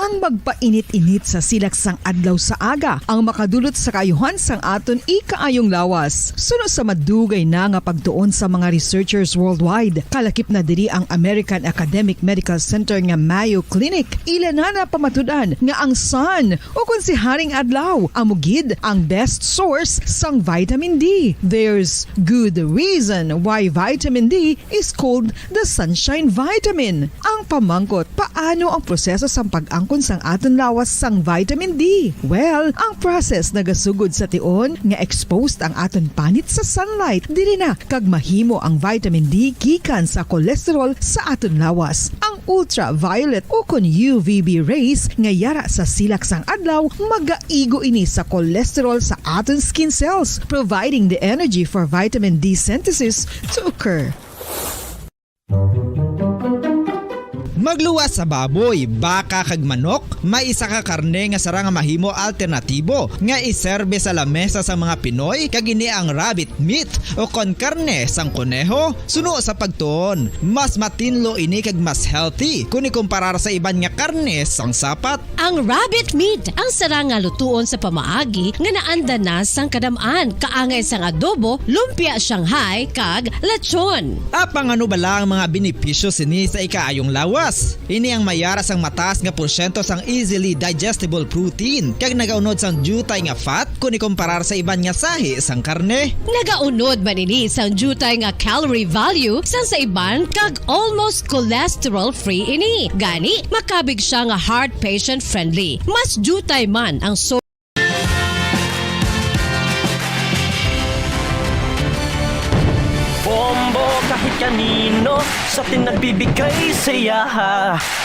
ang magpainit-init sa silaksang adlaw sa aga ang makadulot sa kaayuhan sang aton ikaayong lawas. Suno sa madugay na nga pagtuon sa mga researchers worldwide, kalakip na diri ang American Academic Medical Center nga Mayo Clinic. Ila na pamatudan nga ang sun o kung si Haring Adlaw amugid ang best source sang vitamin D. There's good reason why vitamin D is called the sunshine vitamin. Ang pamangkot, paano ang proseso sa pag-angkon sang aton lawas sang vitamin D? Well, ang process nagasugod sa tion nga exposed ang aton panit sa sunlight dili na kag mahimo ang vitamin D gikan sa cholesterol sa aton lawas. Ang ultraviolet o kun UVB rays nga yara sa silak sang adlaw magaigo ini sa cholesterol sa aton skin cells, providing the energy for vitamin D synthesis to occur. Magluwas sa baboy, baka kag manok, may isa ka karne nga sarang mahimo alternatibo nga iserbe sa lamesa sa mga Pinoy kag ini ang rabbit meat o kon karne sang kuneho. Suno sa pagtuon, mas matinlo ini kag mas healthy kung ikumparar sa iban nga karne sang sapat. Ang rabbit meat ang sarang nga lutuon sa pamaagi nga naanda na sang kadamaan, kaangay sang adobo, lumpia Shanghai kag lechon. Apang ano bala ang mga benepisyo sini sa ikaayong lawas? Ini ang mayara sang mataas nga porsyento sang easily digestible protein kag nagaunod sang jutay nga fat kung ikumparar sa iban nga sahi sang karne. Nagaunod man ini sang jutay nga calorie value sang sa iban kag almost cholesterol free ini. Gani makabig siya nga heart patient friendly. Mas jutay man ang kahit kanino sa atin nagbibigay saya.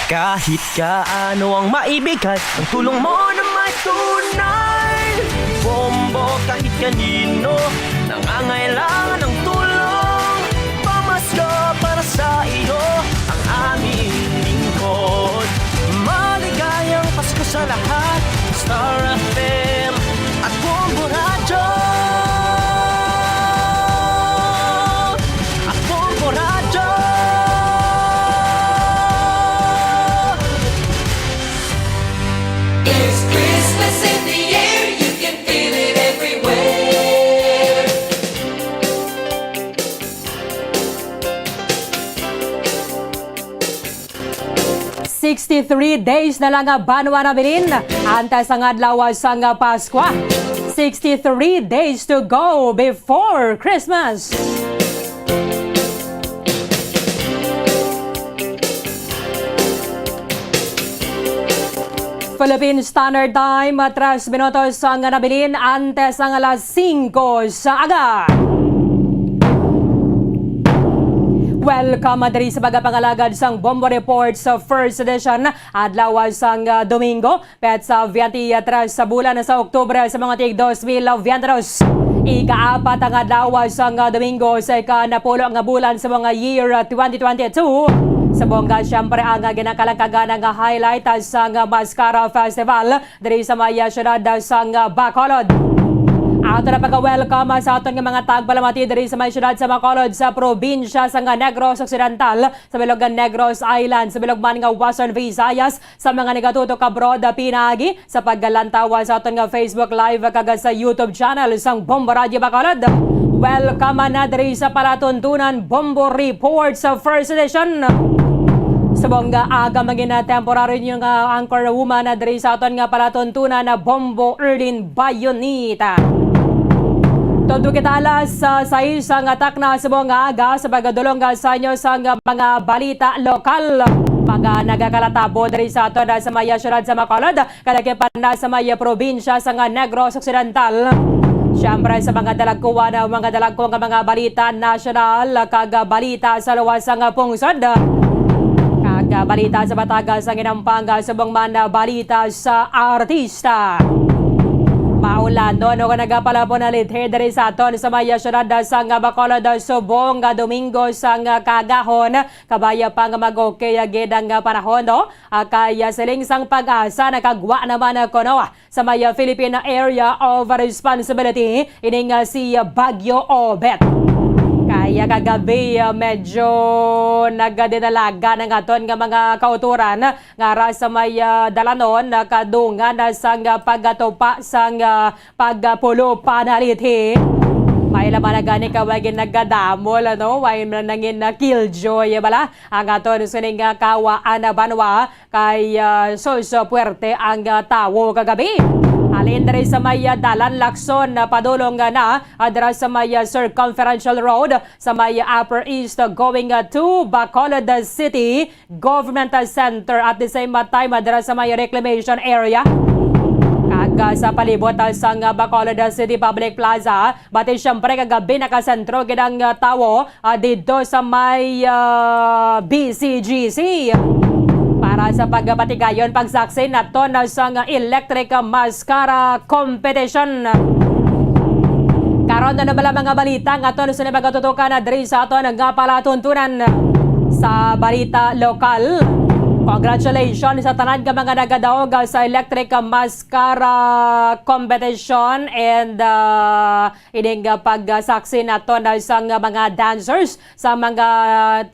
Kahit kaano ang maibigay, ang tulong mo na may tunay. Bombo kahit kanino, nangangailangan ng tulong. Pamasko para sa iyo, ang aming lingkod. Maligayang Pasko sa lahat, Star FM at Bombo Radio. 63 days na lang banwa na bilin. Antas ang adlaw sang Pasko. 63 days to go before Christmas. Philippine Standard Time, 3 minutos ang nabilin. Antes ang alas 5 sa aga. Welcome diri sa pagapangalagad sang Bombo Report sa first edition adlaw sang Domingo petsa 23 sa bulan sa Oktubre sa mga tig 2022. Ika-4 ang adlaw sang Domingo sa ika-10 nga bulan sa mga year 2022. Sa bongga siyempre ang ginakalangkagan nga highlight sang Mascara Festival diri sa maya syudad sang Bacolod. Ato na pagka-welcome sa aton nga mga tagpalamati diri sa may syudad sa Bacolod sa probinsya sa Negros Occidental, sa bilog Negros Island, sa bilog man nga Western Visayas, sa mga nagatutok abroad pinagi sa paggalantawa sa aton nga Facebook Live kag sa YouTube channel sang Bombo Radio Bacolod. Welcome na diri sa palatuntunan Bombo Report sa first edition. Sa bongga aga magina temporary yung anchor woman na diri sa aton nga palatuntunan na Bombo Erlin Bayonita. Todo kita alas sa isang atak na sa bongga aga sa pagdulong sa inyo sa mga balita lokal. Pag nagakalatabo diri sa aton sa maya syudad sa Bacolod, kadakipan na sa maya probinsya sa Negros Occidental. Siyempre sa mga dalagkuwa na mga dalagko nga mga balita nasyonal kag balita sa luwas nga pungsod. Balita sa Batagas ang inampanga sa bangman na balita sa artista. Maulan no nga nagapalapon na lidher diri sa aton sa maya syudad sa Bacolod subong Domingo sang kagahon kabaya pa nga mag-okay agad ang panahon no. Kaya siling sang pag-asa nakagwa naman kuno sa maya Philippine Area of Responsibility ining si Bagyo Obet. Kaya kagabi medyo nagdinalaga ng aton nga mga kauturan nga ra sa may dalanon kadungan sang pagatupa sang pagpulo panaliti. May laman na gani kawagin naggadamol, way nangin na killjoy, bala. Ang aton sining kawaan na banwa kay Soso Puerte ang tawo kagabi. Halin diri sa may dalan Lacson padulong na dira sa may Circumferential Road sa may Upper East going to Bacolod City Government Center at the same time dira sa may reclamation area. Sa palibot sang Bacolod City Public Plaza, bati siyempre kagabi nakasentro gidang tawo dito sa may BCGC. Para sa pagbatigayon pagsaksi nato na sang electric mascara competition. Karon na bala mga balita nga aton sa magatutukan na diri sa aton nga palatuntunan sa balita lokal. Congratulations sa tanan ka mga nagadaog sa electric mascara competition and ining pagsaksi nato na isang mga dancers sa mga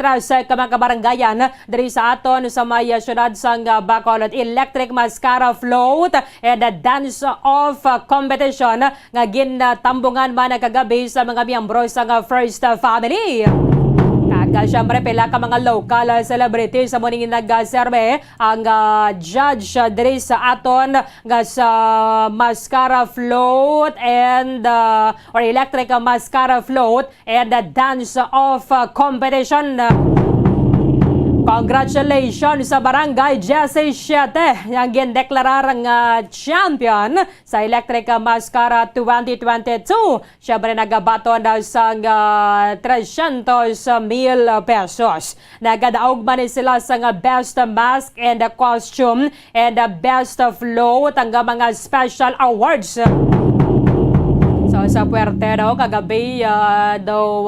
trasek mga kabarangayan diri sa aton sa may syudad sang Bacolod. Electric mascara float and a dance off competition nga ginatambungan man kagabi sa mga miyembro sa First Family. Siyempre, pila ka mga local celebrities sa muning nag-serve ang judge diri sa aton nga sa mascara float and or electric mascara float and dance off competition. Congratulations sa Barangay Jesse 7 yang gindeklarar nga champion sa Electric Mascara 2022. Siyempre nagabato na sa 300,000 pesos. Nagadaog man sila sa best mask and costume and best float ang mga special awards. So sa Puerte daw kagabi daw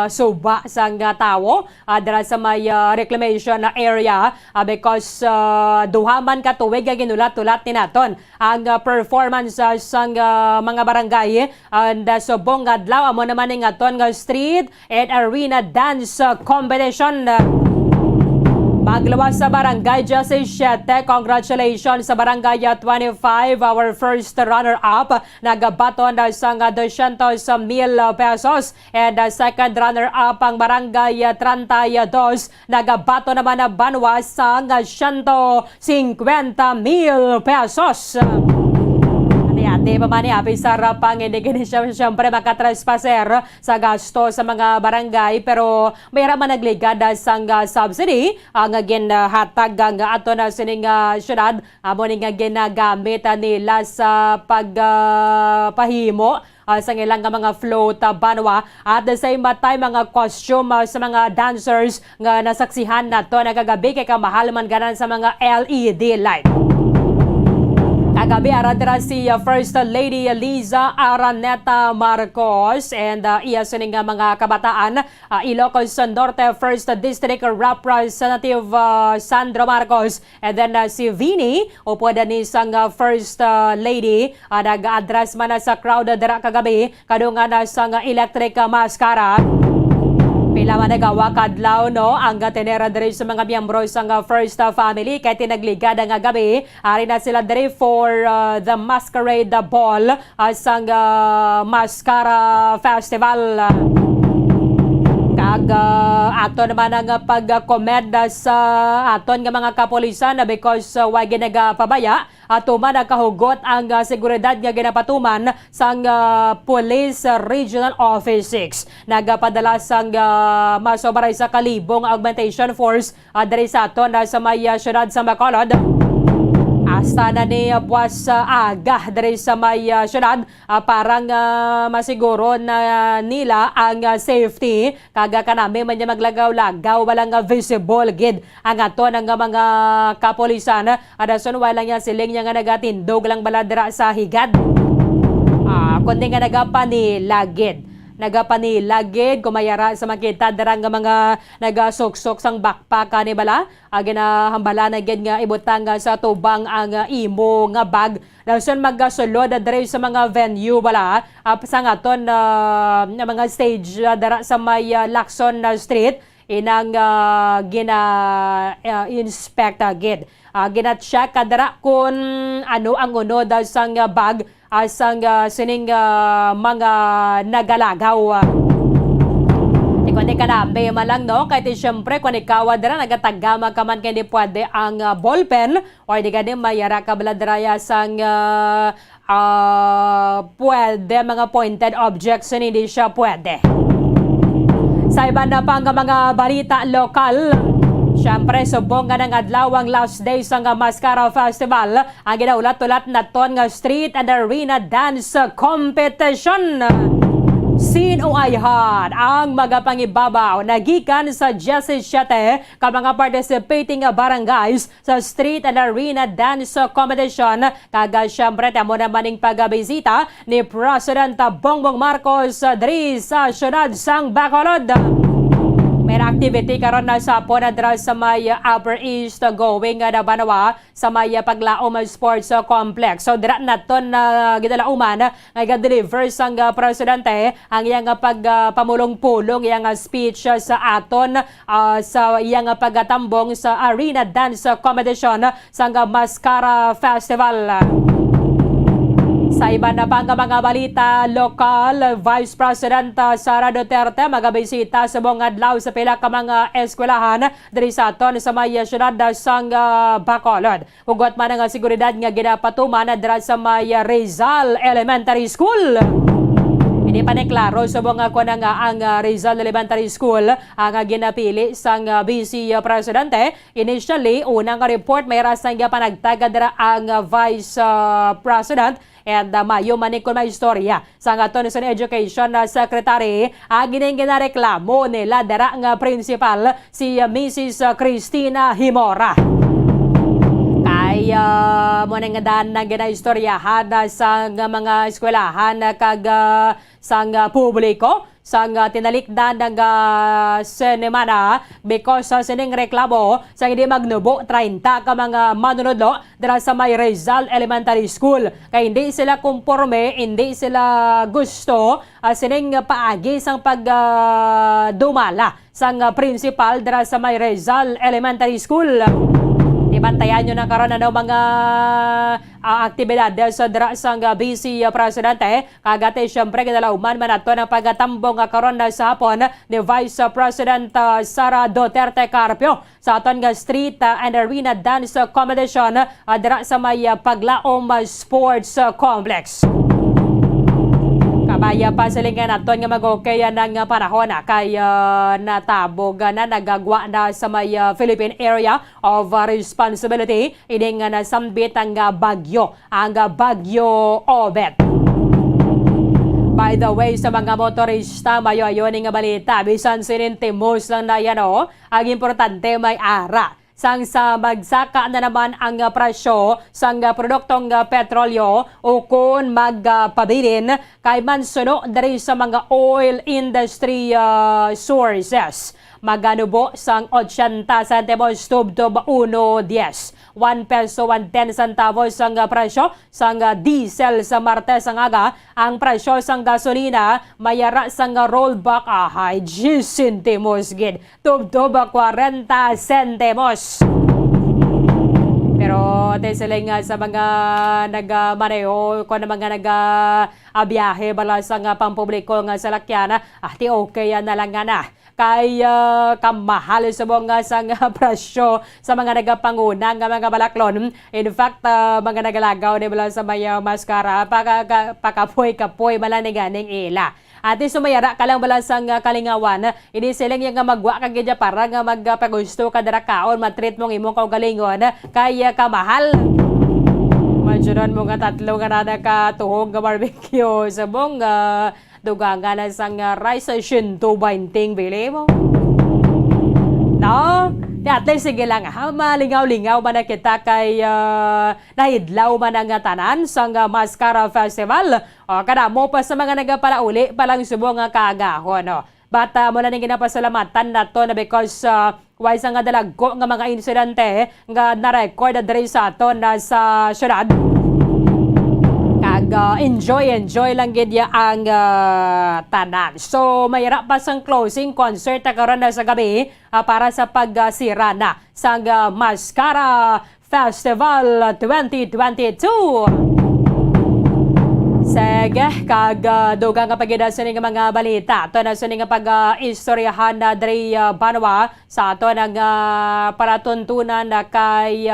suba sang tawo dira sa may reclamation area because duhaman ka tuig ginulat-ulat ni naton ang performance sang mga barangay and subong adlaw amo naman ning aton nga street and arena dance competition. Maglawas sa Barangay Jesse 7, congratulations sa Barangay 25, our first runner-up. Nagabaton na sa 200,000 pesos. And second runner-up ang Barangay 32. Nagabato naman na banwa sa 150,000 pesos. Ate pa man ni sa rapang inigin siya siyempre makatrespasser sa gasto sa mga barangay pero mayroon man nagligada sang subsidy ang ginhatag ang ato na sining syudad amo ning ginagamit nila sa pagpahimo sa ilang mga float banwa at the same time mga costume sa mga dancers nga nasaksihan nato nagagabi kay kamahal man ganan sa mga LED light. Kagabi aradra si First Lady Liza Araneta Marcos and iya sining mga kabataan Ilocos Norte First District Representative Sandro Marcos and then si Vini upo ni sang First Lady nag-address man sa crowd dira kagabi kadungan sang electric mascara. Pila man nagawa kadlaw ang tenera diri sa mga miyembro sa First Family kay tinagligad nga gabi ari na sila diri for the masquerade ball sang mascara festival. Aton naman ang pag-komenda sa aton nga mga kapolisan because wag ginagapabaya atuman nakahugot ang seguridad nga ginapatuman sang Police Regional Office 6. Nagapadala sang masobaray sa kalibong augmentation force diri sa aton sa may syudad sa Bacolod. Hasta na ni buwas aga diri sa may syudad parang masiguro na nila ang safety kaga kanami man niya maglagaw-lagaw walang visible gid ang ato ng mga kapolisan adason wala niya siling niya nga nagatindog lang bala dira sa higad kundi nga nagapanilagid. nagapanilagid kumayara sa makita dara nga mga nagasuksok sang backpack ni bala ginahambala na gid nga ibutang sa tubang ang imo nga bag dason magasulod diri sa mga venue bala sa ngaton na mga stage dara sa may Lacson Street inang gina-inspect agad. Gina-check kadara kung ano ang unod sang bag asang sining mga nagalagaw. Kung di ka nabe malang no, kahit siyempre kung ikaw dara nagatagama ka man kaya di pwede ang ballpen or di ka di mayara ka baladraya sang pwede mga pointed objects hindi siya pwede. Sa iba na pang mga balita lokal, siyempre subong nga ng adlawang last day sa Mascara Festival ang ginaulat-ulat na ton nga street and arena dance competition. Sino ayhan ang magapangibabaw nagikan sa 17 ka mga participating barangays sa street and arena dance competition kaga siyempre tamo naman ning pagbisita ni President Bongbong Marcos diri sa syudad sang Bacolod. May activity karon na sa Ponadra sa may Upper East going na Banawa sa may Paglaom Sports Complex. So dira naton na gidalauman nga deliver sang presidente ang iyang pagpamulong-pulong iyang speech sa aton sa iyang pagtambong sa arena dance competition sang Mascara Festival. Sa iba na pang mga balita lokal, Vice President Sara Duterte magabisita sa buong adlaw sa pila ka mga eskwelahan diri sa aton sa may syudad sang Bacolod. Ugot man ang seguridad nga ginapatuman dira sa may Rizal Elementary School. Hindi pa ni klaro sa mga kuan nga ang Rizal Elementary School ang ginapili sang Vice Presidente. Initially, unang report may rasang panagtaga dira ang Vice President and mayo manikon may istorya sa aton sa Education Secretary gining ginareklamo nila dara nga principal si Mrs. Cristina Himora. Kaya mo nga daan na ginaistoryahan sa mga eskwelahan kag sang publiko sang tinalikdan ng senemana because sa sining reklamo sa hindi magnubo 30 ka mga manunodlo dira sa may Rizal Elementary School kay hindi sila kumporme, hindi sila gusto sining paagi sang pagdumala sang principal dira sa may Rizal Elementary School. Ibantayan nyo na karon ano mga aktibidades sa dira sang Vice Presidente. Kagate siyempre kinalauman man ato ng pagtambong karon sa hapon ni Vice President Sara Duterte Carpio sa aton nga street and arena dance competition dira sa may Paglaom Sports Complex. Kabaya pa silingan naton nga mag-okay ng panahon kay natabog na nagagwa na sa may Philippine Area of Responsibility ining nasambit ang bagyo Obet. By the way, sa mga motorista, mayo-ayon nga balita, bisan sinintimos lang na yan ang importante may ara. Sang sa magsaka na naman ang presyo sang produktong petrolyo o kung magpabilin kay mansuno dari sa mga oil industry sources. Maganubo sang 80 centavos tubtob 1.10. 1 peso 110 centavos sang presyo sang diesel sa Martes ang aga. Ang presyo sang gasolina mayara sang rollback 10 centimos gid. Tubtob 40 centimos. Pero teseling sa mga nagmaneho ko na mga nagabiyahe bala sa pampubliko nga salakyan ti okay na lang na. Kay kamahal sa mga sang presyo sa mga nagapanguna nga mga balaklon. In fact, mga nagalagaw ni bala sa may Mascara pakapoy-kapoy bala ni ganing ila. Ati sumayara ka lang bala sang kalingawan, ini siling yung magwa kag gidya para nga magpagusto ka dara kaon matreat mong imong kaugalingon kay kamahal. Majuran mo nga tatlo nga nada ka tuhog nga barbecue sa mong dugangan na sang rice 120 bili mo. No? At least sige lang, malingaw-lingaw man na kita kay nahidlaw man ang tanan sa Mascara Festival. Kada mo pa sa mga nagapalauli palang subong nga kaagahon. But mula ning ginapasalamatan na to na because wise nga dalago nga mga insidente nga na-record diri sa aton na sa syudad. Enjoy lang gid ya ang tanan. So mayra pa sang closing concert karon na sa gabi para sa pagsira na sa Mascara Festival 2022. Sige, dugang nga pagida sa mga balita. Ito na sa nga pag-istoryahan na Dre Banwa sa ato ng paratuntunan na kay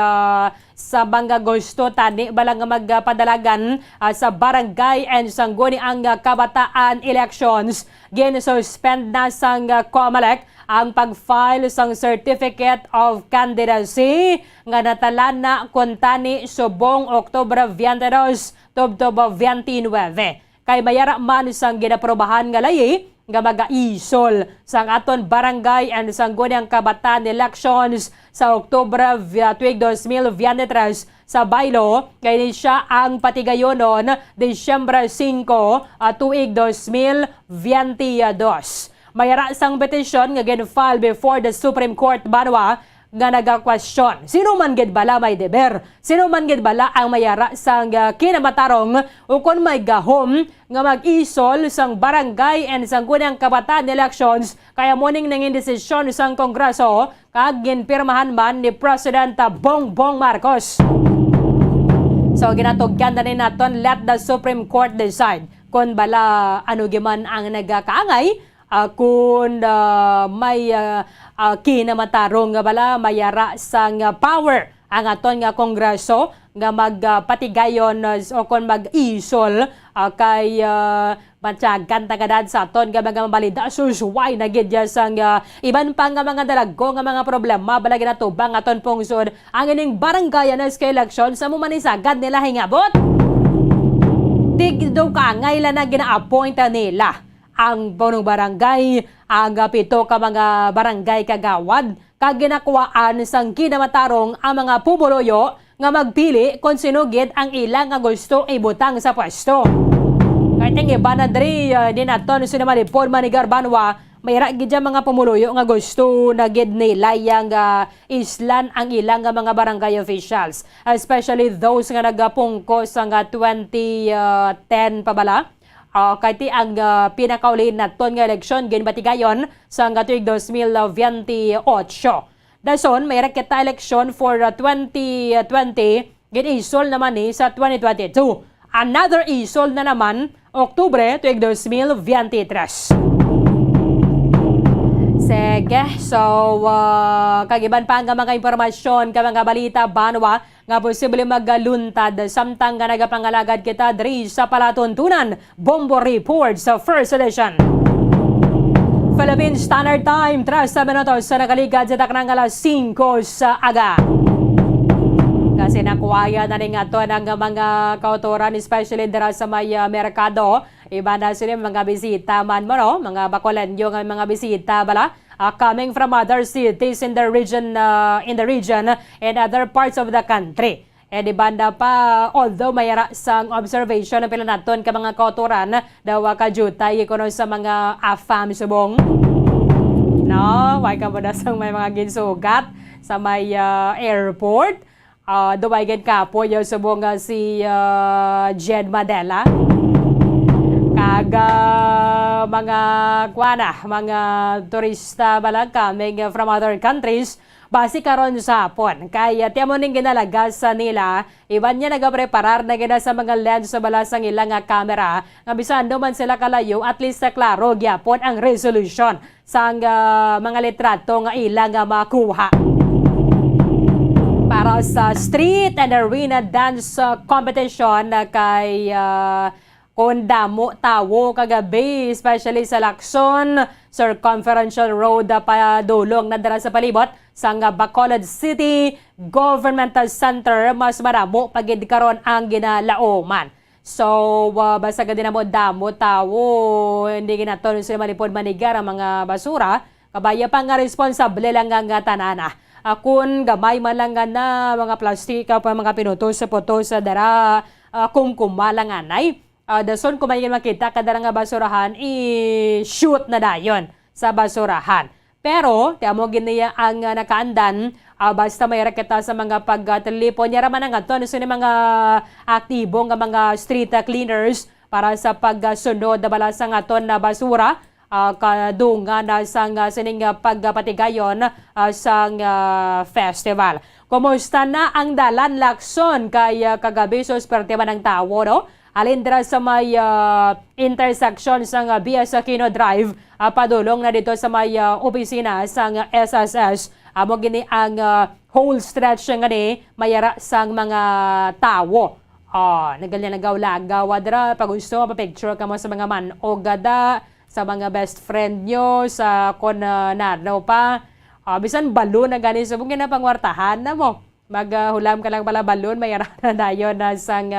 sa mga gusto tani balang magpadalagan sa barangay and sangguni ang kabataan elections. Gin-suspend na sang COMELEC ang pag-file sang Certificate of Candidacy nga natalan na kuntani subong Oktubre 22 Tubtob 29. Kay mayara man sang ginaprobahan nga layi nga mag-aisol sang aton barangay and sangguni ang kabataan elections sa Oktubre 2023 sa Baylo, kay ni siya ang patigayonon Disyembre 5 tuig 2022. Mayara sang petisyon nga gin-file before the Supreme Court Banwa nga naga-question. Sino man gid bala may deber? Sino man gid bala ang mayara sang kinamatarong o kung may gahom nga mag-isol sang barangay and sang gunang kabataan elections kaya morning nangin desisyon sang Kongreso kag ginpirmahan man ni President Bongbong Marcos. So ginatugyan na rin naton, let the Supreme Court decide kung bala ano giman ang nagakaangay kung may kinamatarong nga bala mayara sang power ang aton nga Kongreso nga magpatigayon o kung mag-isol kay matyagan tagadad sa aton nga mga mabalida susway na gidya sang iban pa nga mga dalago nga mga problema balagi na tubang aton pungsod ang ining barangay na sa election sa mumanisagad nila hingabot. Dig do ka ngayla na gina-appoint nila ang punong barangay, ang 7 ka mga barangay kagawad, kag ginakuwaan sang kinamatarong ang mga pumuloyo nga magpili kung sinugid ang ilang nga gusto ibutang sa pwesto. Kahit ang iba na diri, din aton sinamalipod Manigar Banwa, mayra gid mga pumuloyo nga gusto na gid nila yang islan ang ilang nga mga barangay officials. Especially those nga nagapungkos ang 2010 pabala. Kaya ang pinakaulin na ton nga eleksyon ginbatigayon sa tuig 2028. Dason, may raketa eleksyon for 2020, ginisol naman sa 2022. Another isol na naman, Oktubre tuig 2023. Sige, so kagiban pa ang mga impormasyon, ka mga balita, Banwa, nga posible magaluntad samtang nga nagapangalagad kita diri sa palatuntunan. Bombo Report sa First Edition. Philippine Standard Time, 3 minutos sa nakaligad sa taknang alas 5 sa aga. Kasi nakuwaya na rin ato ng mga kautoran, especially dira sa may merkado. Iba na sila mga bisita man mo, no? Mga Bacolanyo nga mga bisita bala. Coming from other cities in the region and other parts of the country. E di banda pa, although mayara sang observation ng pila naton ka mga kauturan, daw kajutay ikono sa mga afam subong. No, why ka mo na sang may mga ginsugat sa may airport. Duway gid kapo yung subong si Jed Madela. Kaga mga turista balang coming from other countries base karon sa hapon. Kaya tiamo ning ginalagas sa nila, iban niya nagapreparar na gina sa mga lens sa balasang ilang camera nga bisan man sila kalayo at least sa klaro gyapon ang resolution sa mga litrato nga ilang makuha. Para sa street and arena dance competition kay kung damo tawo kagabi, especially sa Lacson, Circumferential Road pa dulong na dara sa palibot sa Bacolod City Governmental Center, mas maramo pagid karon ang ginalaoman. So, basta ka din mo damo tawo, hindi ginaton sila malipod manigar ang mga basura, kabaya pa nga responsable lang ang tanana. kung gamay man lang nga na mga plastika pa mga pinutos sa putos sa dara kumkuma lang anay. Dason kung may makita ka dara nga basurahan, i-shoot na dayon sa basurahan. Pero, tiamo giniya ang nakaandan, basta may raketa sa mga pagtelefon, niya raman ang ato, ni mga aktibo nga mga street cleaners para sa pagsunod na balasang aton na basura, kadunga na sang sining pagpatigayon sang festival. Kumusta na ang dalan Lacson kay kagabi susperte man ang tawo, no? Alindra sa may intersection sang Bias Aquino Drive, padulong na dito sa may opisina sang SSS. Amo gini ang whole stretch nga ni mayara sang mga tawo. Nagalya nagaw-lagaw dra pag gusto pa-picture ka mo sa mga manogada, sa mga best friend nyo, sa kon nadlaw pa. Bisan balon na gani subong na pangwartahan na mo. Maghulam ka lang pala balon, mayara na dayon na sang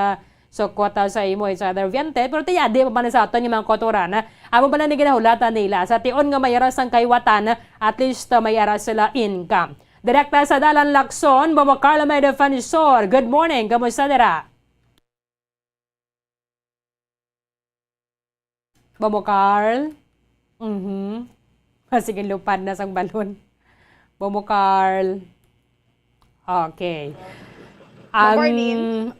sukota sa imo sa other viante, pero tiyadi pa man sa aton yung mga kotorana. Amo ba na ni ginahulatan nila sa tion nga mayara sang kaywatan, at least mayara sila income. Direkta sa Dalan Lacson, Bobo Carl may defensor. Good morning, kamusta dira? Bobo Carl? Sige, lupad na sang balon. Bobo Carl. Okay. Morning.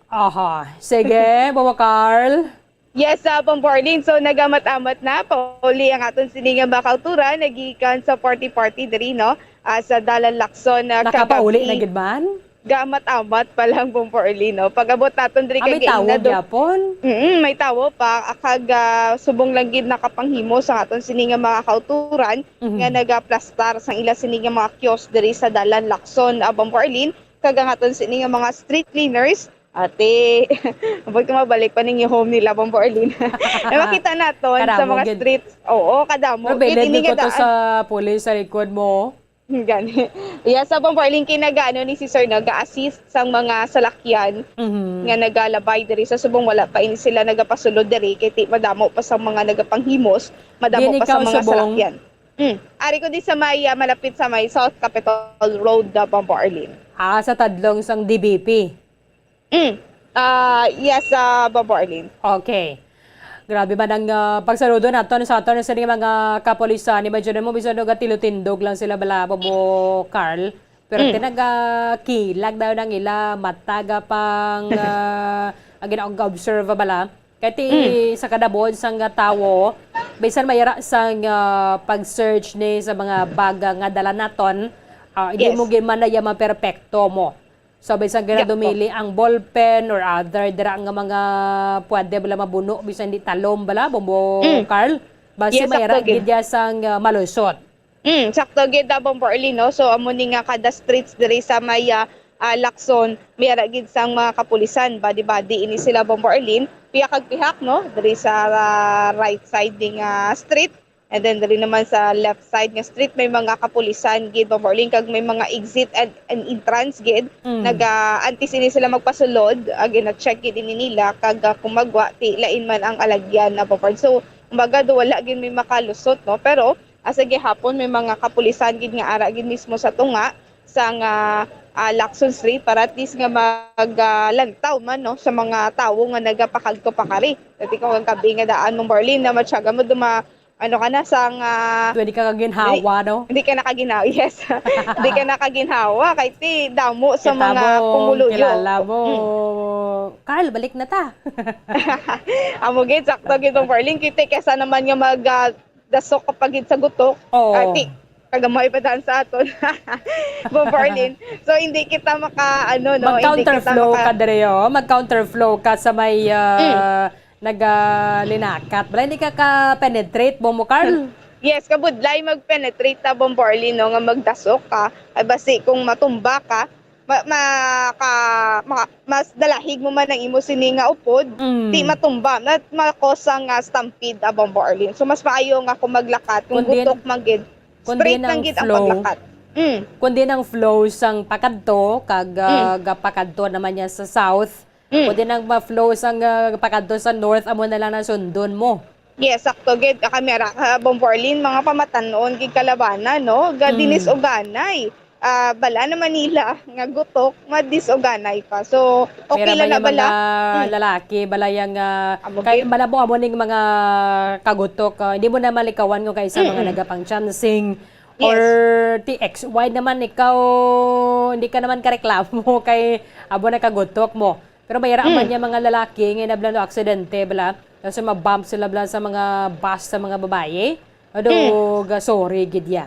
Sige, Bobo Carl. Yes, Bomborlin. So, nagamat-amat na. Pauli ang aton sininga makautura. Nagikan sa party-party diri, no? Sa Dalan Lacson. Nakapauli na gid man? Gamat-amat pa lang, Bomborlin, no? Pag-abot naton diri May tawo gyapon? May tawo pa. Akag subong lang gid nakapanghimo sa aton sininga mga kauturan nga nagaplastar sang ila sininga mga kiosk diri sa Dalan Lacson, Bomborlin. Kagangaton sininga mga street cleaners. Ate, abot ko mabalik pa ninyo home nila, Bomborlin. Makita naton sa mga streets. Oo, kadamo. Rebeled ko to sa pulis sa likod mo. Gani. Yeah, sa Bomborlin kinagaano ni si Sir nag-assist sa mga salakyan nga nagalabay diri sa subong wala pa ini sila nagapasulod diri kay madamo pa sa mga nagapanghimos, madamo pa sa mga salakyan. Ari ko di sa may malapit sa may South Capitol Road, Bomborlin. Sa tadlong sang DBP. Yes, Bomborlin. Okay. Grabe man ang pagsaludo nato sa aton sa mga kapolisan. Imagine mo bisan og tilutindog lang sila bala Bobo Carl. Pero tinagakilag daw nang ila mataga pang gina-observe bala. Kaya sa kadabon sang tawo, bisan mayara sang pag-search ni sa mga baga nga dala naton, hindi mo man na maperpekto mo. So, bisan dumili ang ballpen or other dira nga mga pwede bala mabuno, bisan di talom bala, Bobo Carl, basi mayara gidya sang malusot. Sakto gid Bomborlin, no? So, amo ni nga kada streets diri sa may Lacson, mayara gid sang mga kapulisan, badi-badi ini sila Bomborlin, pihak-pihak, no? Diri sa right side ding street. And then dali naman sa left side nga street may mga kapulisan gid Bomborlin kag may mga exit and entrance gid naga-antis ini sila magpasulod again na check gid ini nila kag kumagwa ti lain man ang alagyan na Bomborlin. So kumbaga do wala gid may makalusot, no, pero asa gihapon may mga kapulisan gid nga ara gid mismo sa tunga sang Lacson Street para at least nga maglantaw man, no, sa mga tawo nga nagapakagto pakari. Dati ko ang kabi nga daan Bomborlin na matyaga mo duma ano ka na sang Hindi ka kaginhawa, no? Hindi ka nakaginhawa, yes. Hindi ka nakaginhawa kay ti damo sa mga pumuluyo. Kilala mo. Carl, balik na ta. Amo gid sakto gid Bomborlin kiti kesa naman nga dasok kapag sa gutok. Ati kagamay pa daan sa aton. Bomborlin. So hindi kita maka no, mag-counterflow ka direyo, mag-counterflow ka sa may nagalinakat. Bala, hindi ka ka-penetrate, Bobo Carl? Yes, kabudlay mag-penetrate ta Bomborlin, no, nga magdasok ka. Ay basi kung matumba ka, mas dalahig mo man ang imo sini nga upod, di matumba. At makosang stampede Bomborlin. So mas maayo nga kung maglakat, kung gutok magid, straight lang gid ang paglakat. Kundi ng flow sang pakadto, kag pakadto naman niya sa south, kundi nang ma-flow sang pakadto sa north, amo na lang na sundon mo. Yes, sakto gid kamera Bomborlin mga pamatanon gid kalabana, no, gadinis og ganay. bala na Manila nga gutok madisoganay pa. So okay Pero lang na may bala. mga lalaki, balayang Amo kay gid. malabo mo ning mga kagutok, hindi mo na malikawan kung kaysa mga nagapang chancing or TXY naman ikaw hindi ka naman kareklamo kay abo na kagutok mo. Pero mayara man niya mga lalaki nga nablan no aksidente bala, kasi mabump sila bala sa mga bus sa mga babae. Adog sorry gid ya.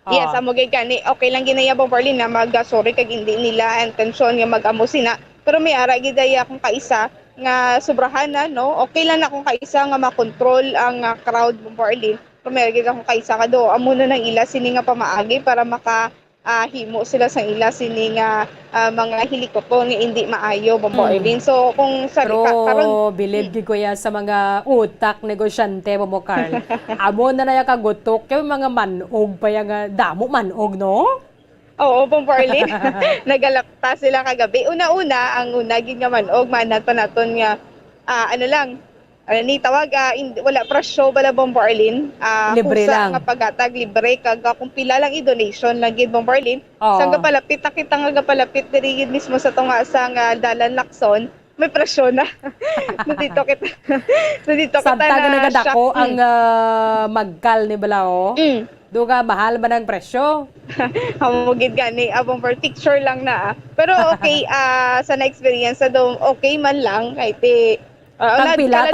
Yes, amo gid gani. Okay lang ginaya Bombarlin na mag-sorry kag hindi nila intensyon nga mag-amo sina. Pero may ara gid ay akong kaisa nga sobrahan na no. Okay lang na akong kaisa nga makontrol ang crowd Bombarlin. Pero may ara gid akong kaisa kado amo na nang ila sini nga pamaagi para maka himo sila sa ila sini nga mga helikopter nga hindi maayo Bombarlin. So kung sa Pero karon believe di ko ya sa mga utak negosyante mo Carl. Amo na na kagutok kay mga manog pa yang damo manog no? Oo, Bombarlin. Nagalapta sila kagabi. Una-una, ang una gid nga manog manat pa naton nga ano lang, ni tawag wala presyo bala Bombarlin. Libre Kusa lang. nga pagatag libre kag kung pila lang i-donation lang gid Bombarlin. Oo. Sang gapalapit kita nga gapalapit diri gid mismo sa tunga sa nga dalan Lacson, may presyo na. Nandito kita. Nandito kita Sabta na nagadako shock. ang magkal ni Balao. Duga mahal ba ng presyo? Hamugid gani abong for picture lang na. Pero okay sa na experience do okay man lang kahit Tagpila,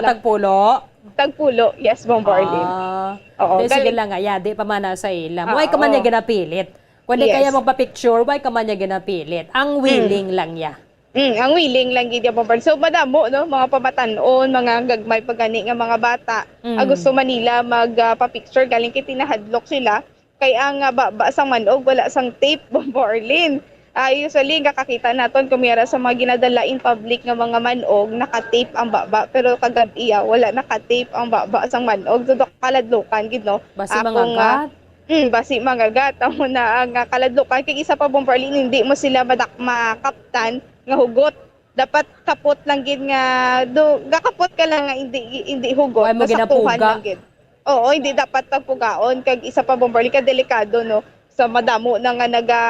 tagpulo. tagpulo. Yes, Bombarlin. Oo, Sige galing. lang nga, di pa man sa ila. Why ka man niya ginapilit? Kung di Yes. kaya magpa-picture, why ka man niya ginapilit? Ang willing lang niya. Ang willing lang gid Bombarlin. So madamo no mga pamatanon, mga gagmay pagani nga mga bata. Gusto Manila magpa-picture galing kay tinahadlok sila kay ang baba sang manog wala sang tape Bombarlin. Usually kakakita naton kumira sa mga ginadala in public nga mga manog naka-tape ang baba pero kagabi wala naka-tape ang baba sang manog so kaladlokan gid no. Basi mga gat. Basi mga gat amo na ang kaladlokan kay isa pa Bombarlin hindi mo sila makaptan nga hugot. Dapat kapot lang gid nga gakapot ka lang nga hindi hugot. Why mo Nasaktuhan ginapuga? lang gid. Oo, hindi dapat pagpugaon kag isa pa Bombarlin ka delikado no. Sa madamo na nga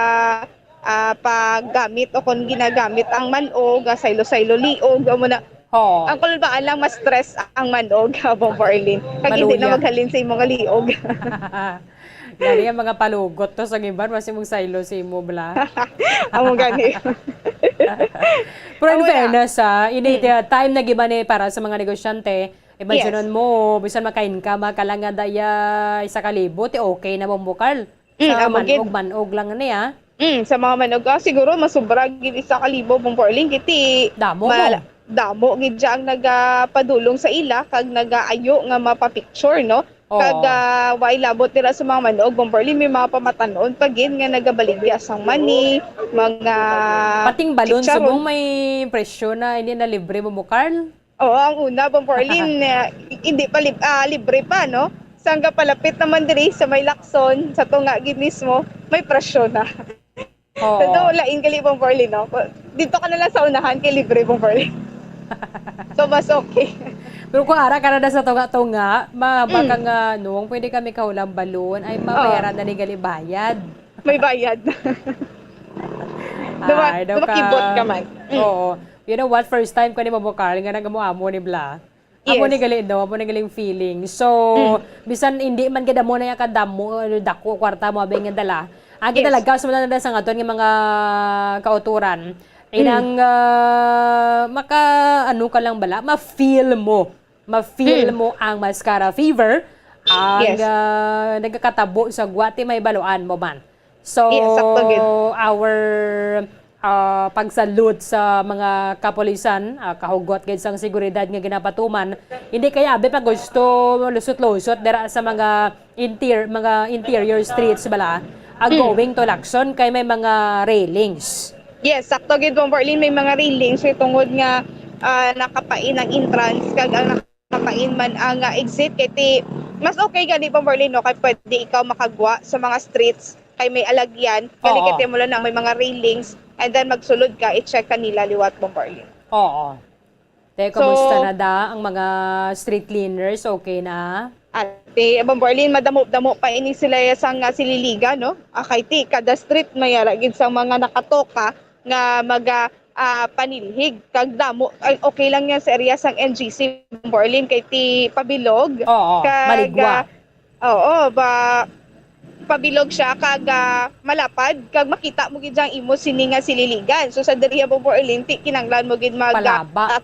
paggamit o kung ginagamit ang manog, saylo-saylo liog, amo na. Oh. Ang kulbaan lang mas stress ang manog, Bombarlin. Kag hindi na Maluya. maghalin sa mga liog. Gani ang mga palugot to sa giban kasi mong saylo si mo bla. Amo gani. Pero in Wala. fairness, time na giban para sa mga negosyante, imagine mo, bisan makain ka, makalangan daya 1,000, okay na mo bukal. Sa amo gid. manog lang niya. Sa mga manog, siguro masubra gid 1,000 Bombarlin kiti. Damo mo. Damo gid siya ang nagapadulong sa ila kag nagaayo nga mapa-picture no. Oo. Kag way labot nila sa mga manog Bombarlin may mga pamatanon pa gid nga nagabaligya sang money, mga Pating balon chicharon. subong may presyo na hindi na libre mo Carl. Oo, ang una Bombarlin hindi pa libre pa no. Sangga palapit naman diri sa may Lacson sa tunga gid mismo may presyo na. Oo. So lain gali Bombarlin no. Dito ka na lang sa unahan kay libre Bombarlin. So mas okay. Pero kung ara ka na sa tunga-tunga, baka nga nung pwede kami kahulang balon, ay mabayaran na ni gali bayad. May bayad. Dumakibot ka man. Oo. You know what? First time ko ni Mabukar, nga nagamuamo ni Bla. Amo Yes. ni gali no, amo ni galing feeling. So, bisan hindi man kada mo na yung kadamo, dako, kwarta mo, abay nga dala. Ang Yes. talaga, sa mga nanda sa nga nga mga kauturan, inang maka, ano ka lang bala, ma-feel mo ang mascara fever, ang Yes. nagkakatabo sa gwati may baluan mo man. So, Yes, sakto gid. our pagsalute sa mga kapulisan, kahugot gid sang seguridad nga ginapatuman, hindi kaya abi pa gusto lusot-lusot dira sa mga interior streets bala, going to Lacson kay may mga railings. Yes, sakto gid Bombarlin may mga railings so tungod nga nakapain ang entrance kag ang nakapain man ang exit kay mas okay gani Bombarlin no kay pwede ikaw makagwa sa mga streets kay may alagyan kali Oo. kay mo lang na may mga railings and then magsulod ka i-check kanila liwat Bombarlin. Oo. Te, So, kumusta na da ang mga street cleaners? Okay na? Ate, Bomborlin, madamo-damo pa ini sila sang sililiga, no? Kay ti, kada street may gid sa mga nakatoka nga maga panilhig. Kag damo, okay lang yan sa area sang NGC, Bomborlin, kay ti pabilog. Oo, maligwa. Oo, pabilog siya kag malapad kag makita mo gid jang imo sini nga sililigan. So sa diriya Bomborlin, ti kinanglan mo gid Palaba.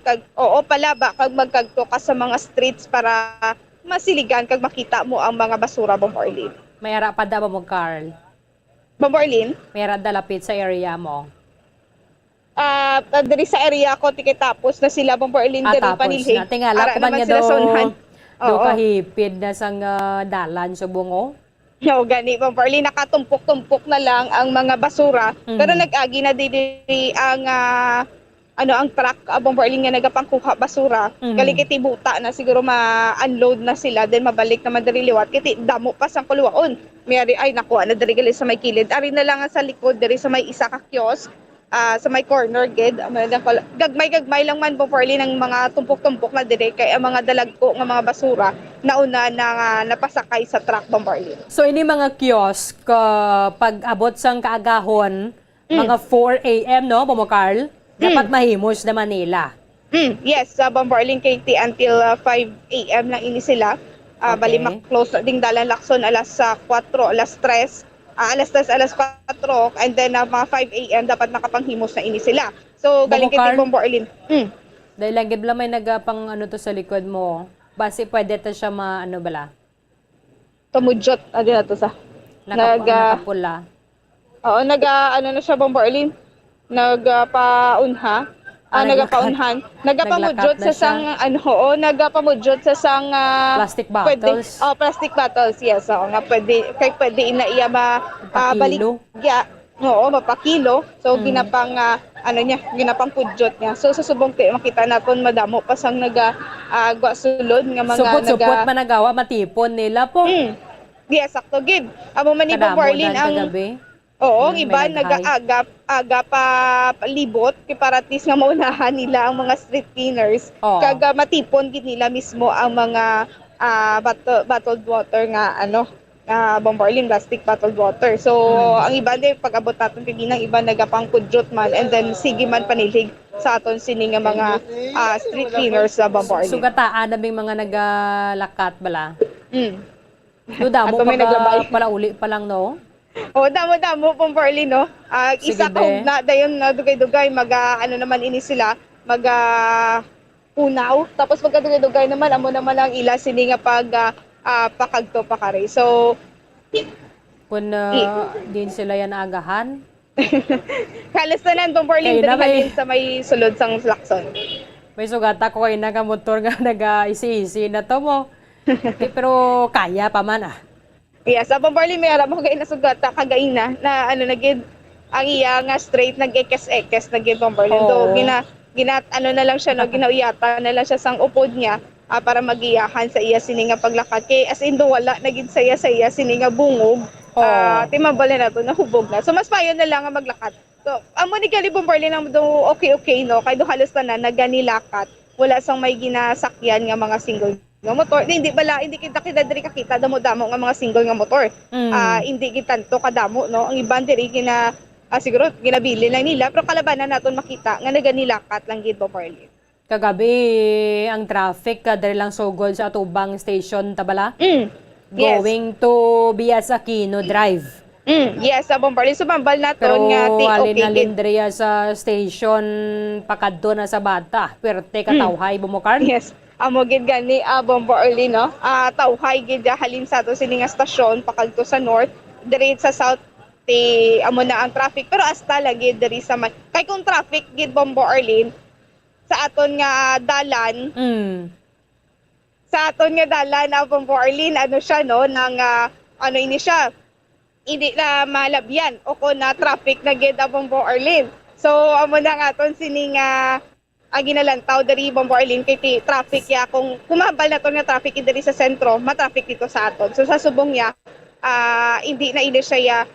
palaba kag magkagto ka sa mga streets para masiligan kag makita mo ang mga basura, Bomborlin. May ara pa da mo, Carl. Bomborlin, May ara dalapit sa area mo. diri sa area ko tikitapos na sila, Bomborlin, diri Tapos panilhig. na. Tingala Ara ko man naman nga sila do, sa unhan. do Oo. kahipid na sang dalan sa bungo. No, gani, Bomborlin, nakatumpok-tumpok na lang ang mga basura. Pero nag-agi na diri ang ang truck, Bomborlin, nga nagapangkuha basura. Kiti buta na siguro ma-unload na sila, then mabalik naman diri liwat. Kiti damo pa sang kuluwaon. Mayari ay nakuha na diri gali sa may kilid. Ari na lang ang sa likod diri sa may isa ka kiosk. Sa may corner gid, gagmay lang man, Bomborlin, ng mga tumpok-tumpok na diri kay ang mga dalagko nga mga basura nauna na napasakay sa truck, Bomborlin. So ini mga kiosk pag abot sang kaagahon, mga 4 AM no, Momo Carl, dapat mahimos na Manila. Yes, sa Bomborlin KT until 5 AM lang ini sila. Okay. Bali mak-close na ding dalan Lacson alas 4, alas 3, alas 3, alas 4, and then mga 5 AM dapat nakapanghimos na ini sila. So galing Carl? KT Bomborlin. Dahil lang gid lang may nagapang ano to sa likod mo. Base pwede ta siya bala. Tumudyot na to sa. Nakapula. Oo, na siya, Bomborlin. Nagapaunha. Nagapaunhan. Nagapamudyot Naglakat sa na sang nagapamudyot sa sang Plastic bottles. Plastic bottles. Yes, nga pwede inaiya balik. Mapakilo. Oo, mapakilo. So ginapang ginapang pudyot niya. So sa subong makita naton madamo pa sang sulod nga mga Supot-supot managawa matipon nila po. Yes, sakto gid. Amo man ni Bomborlin ang kagabi. Oo, ang May iba naghay. nag-aga pa libot kay para at least nga maunahan nila ang mga street cleaners. Oo. Kag matipon gid nila mismo ang mga bottled water nga Bomborlin plastic bottled water. So ang iba din pag-abot naton kay ginang iba nagapang kudyot man and then sige man panilig sa aton sini nga mga street cleaners sa Bomborlin. Sugataan naming mga nagalakat bala. Duda mo Ato may naglabay. pala uli pa lang no. O damo-damo Bomborlin, no. Sige, Isa be. kog na dayon na dugay-dugay naman ini sila punaw tapos pagkadugay-dugay naman amo naman ang ila sini nga pakagto pa kare. So Kung din sila yan agahan. halos tanan Bomborlin Kaya na diri halin sa may sulod sang Lacson. May sugata ko kayo nagamotor nga naga-isi-isi na to mo. Pero kaya pa man Yes, sa Bomborlin may ara mo kay nasugata kagaina na nagid ang iya nga straight nag-ekes-ekes nagid Bomborlin. Oo. So na lang siya no, ginauyata na lang siya sang upod niya para magiyahan sa iya sini nga paglakad kay as in do wala nagid saya sa iya sini nga bungog. Timabali na to nahubog na. So mas payo na lang nga maglakad. So amo ni gali Bomborlin ang do okay no kay do halos tanan naganilakat. Wala sang may ginasakyan nga mga single nga motor. Hindi kita diri kakita damo-damo nga mga single nga motor. Hindi gitanto kadamo no. Ang iban diri siguro ginabili lang nila pero kalabanan naton makita nga naganilakat lang gid Bomborlin. Kagabi ang traffic diri lang sugod sa Atubang Station tabala. Yes. Going to Bias Aquino Drive. Yes, sa Bomborlin sumambal Pero naton nga alin na gid. lindriya sa station pakadto na sa bata. Pwerte katawhay Bomokar. Yes. Amo gid gani Bomborlin no. Tawhay gid halin sa to sini nga stasyon pakadto sa north, diri sa south amo na ang traffic pero hasta lagi diri sa kay kung traffic gid Bomborlin sa aton nga dalan. Sa aton nga dalan Bomborlin siya no nang ini siya hindi na malabyan o ko na traffic na gid Bomborlin. So amo na nga aton sini nga ginalantaw dari Bomborlin kay traffic ya kung kumabal na to nga traffic diri sa sentro matraffic dito sa aton. So sa subong niya hindi na siya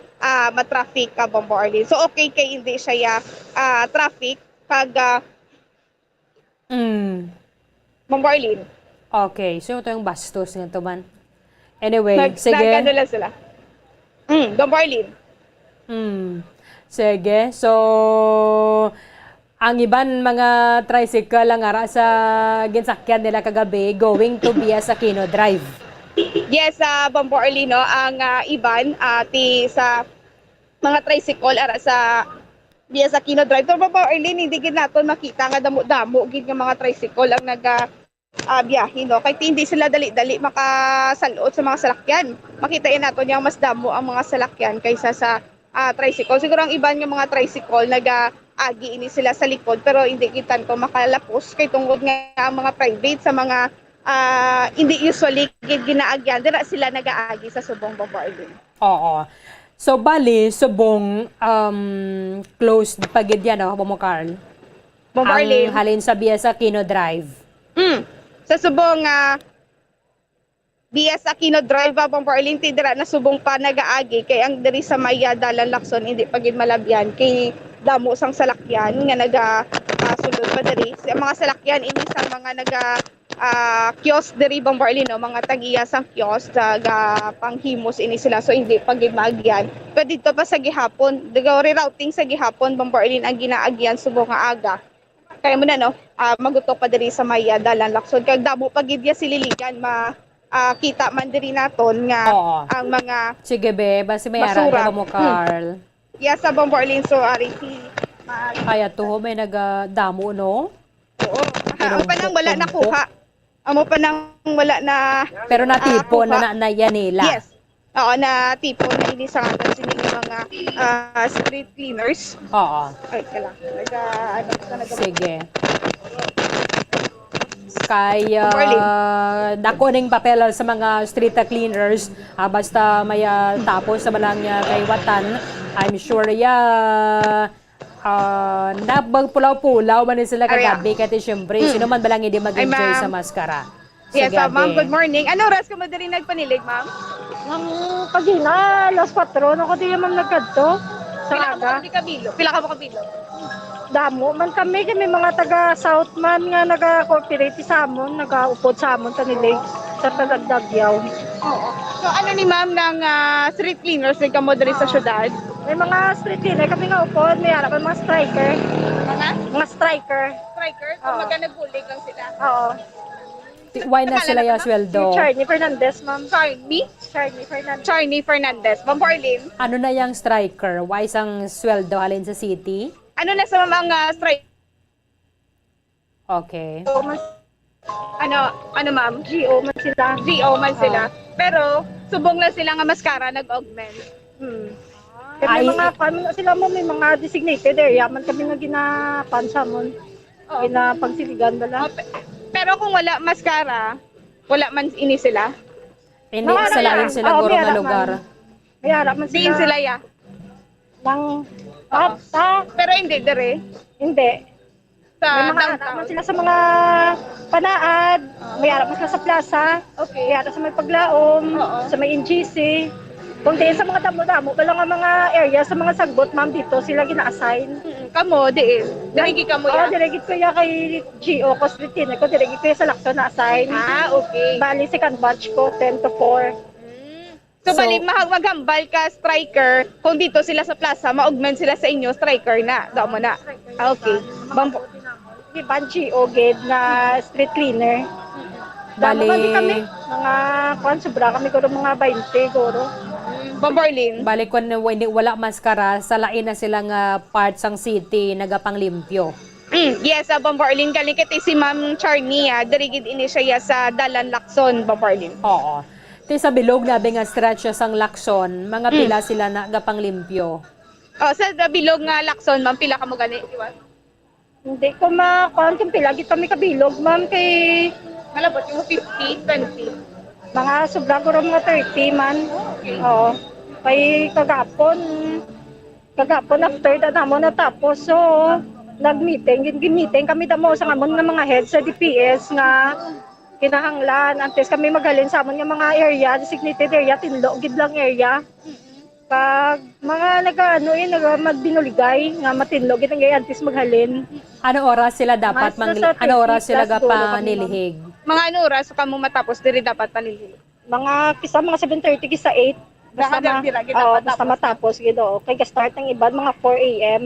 matraffic Bomborlin. So okay kay hindi siya traffic pag Bomborlin. Okay, so ito yung bastos nga to man. Anyway, sige. Nag-ano lang sila. Don Marlene. Sige. So, ang iban mga tricycle lang ara sa ginsakyan nila kagabi going to Bias Aquino Drive. Yes, Bombo Arlino, ang iban sa mga tricycle ara sa Bias Aquino Drive. So, Bombo Arlino, hindi gid naton makita nga damo-damo gid nga mga tricycle ang biyahe, no? Kahit hindi sila dali-dali makasalot sa mga salakyan. Makita yan naton yung mas damo ang mga salakyan kaysa sa tricycle. Siguro ang iban nga mga tricycle nag-agi ini sila sa likod pero hindi kitan ko makalapos kay tungod nga ang mga private sa mga hindi usually ginaagyan dira sila nag-aagi sa subong Bombardier. Oo. So, bali, subong closed pagid yan, mo Carl? Bombardier. Ang halin sa Bias Aquino Drive. Sa subong Bias Aquino Drive Bombardier dira na subong pa nag-aagi kay ang diri sa Maya Dalan Lacson hindi pagid malabyan kay damo sang salakyan nga sulod pa diri sa mga salakyan ini sa mga kiosk diri Bombardier, no, mga tagiya sang kiosk panghimos ini sila so hindi pagid maagyan pero dito pa sa gihapon rerouting sa gihapon Bombardier ang ginaagyan subong nga aga kaya mo na no magutok pa diri sa Maya Dalan Lacson kay damo pagid ya sililigan kita man diri naton nga ang mga sige be basi may ara mo Carl. Yes, sa Bombardier so ari si Kaya to may nagdamo no? Oo. Amo pa nang wala nakuha. Amo pa nang wala na pero natipon na yan nila. Yes. Oo, na tipon na ini sa atin sila mga street cleaners. Oo. Ay, kailang. Sige. Kaya dako ning papel sa mga street cleaners basta may tapos sa balang kaywatan I'm sure nabagpulaw-pulaw man sila kagabi kasi syempre sino man balang hindi mag-enjoy sa maskara. Yes, ma'am, good morning. Ano oras ka mo diri nagpanilig, ma'am? Nang pagina, alas 4, ako di ma'am nagkadto sa aga. Pila ka mo kabilo? Damo man kami mga taga South man nga naga-cooperate sa amon, nagaupod sa amon tanilig sa Tagagdagyaw. Oo. So ano ni ma'am ng street cleaners nga mo diri sa syudad? May mga street cleaner kami nga upod, may harap mga striker. Mga striker. Striker? So maganagulig lang sila? Oo. Why na sila yung sweldo? Si Charnie Fernandez, ma'am. Charnie Fernandez. Bombardier. Ano na yung striker? Why isang sweldo halin sa city? Ano na sa mga strike? Okay. Ano ma'am? GO man sila. GO man sila. Pero subong lang sila nga maskara nag-augment. May mga sila mo may mga designated area man kami nga ginapansa mon. Ginapagsiligan bala. Pero kung wala maskara, wala man ini sila. Hindi salain sila guro nga lugar. May harap man Diin sila ya. Nang Pero hindi dire. hindi. Sa May mga harap downtown. man sila sa mga panaad, may harap man sila sa plaza, may harap sa may paglaom, sa may NGC. Kung di sa mga damo-damo, wala nga mga area sa mga sagbot, ma'am, dito sila gina-assign. Kamo, diin. Dirigi ka mo Oo, ya. dirigit ko ya kay GO Cosritin. Ako dirigit ko ya sa Lacson na-assign. Okay. Bali, second batch ko, 10 to 4. So, bali, maghambal ka, striker. Kung dito sila sa plaza, ma-augment sila sa inyo, striker na. Daw mo na. Okay. Di ba, GO, gate na street cleaner. Damo Bali- kami kami. Mga, sobra kami ko mga 20, guro. Bombardier. Balik ko na wala maskara, salain na sila nga parts ng city nagapanglimpyo. Yes, Bombardier. Galing kiti si Ma'am Charnie, dirigid ini siya sa Dalan Lacson, Bombardier. Oo. Ti sa bilog na nga stretch sang Lacson, mga pila sila nagapanglimpyo. Sa bilog nga Lacson, ma'am, pila ka mo gani? Iwan? Hindi ko makuha kung pilagi kami kabilog, ma'am, kay Malabot yung 50, 20. mga sobra ko mga 30 man. Oo. Kay kagapon after na namo natapos, so nag-meeting kami damo sa amon nga mga heads sa DPS nga kinahanglan antes kami magalin sa amon nga mga area, designated area, tinlo gid lang area. Pag mga magbinuligay nga matinlo gid ang area antes maghalin. Ano oras sila dapat Mas nasa ano oras 30 sila plus dulo kami, panilihig? Mga ano oras ka mo matapos, diri dapat panilili. Mga kisa mga 7:30 kisa 8. Basta matapos gid kay start ng iban mga 4 AM.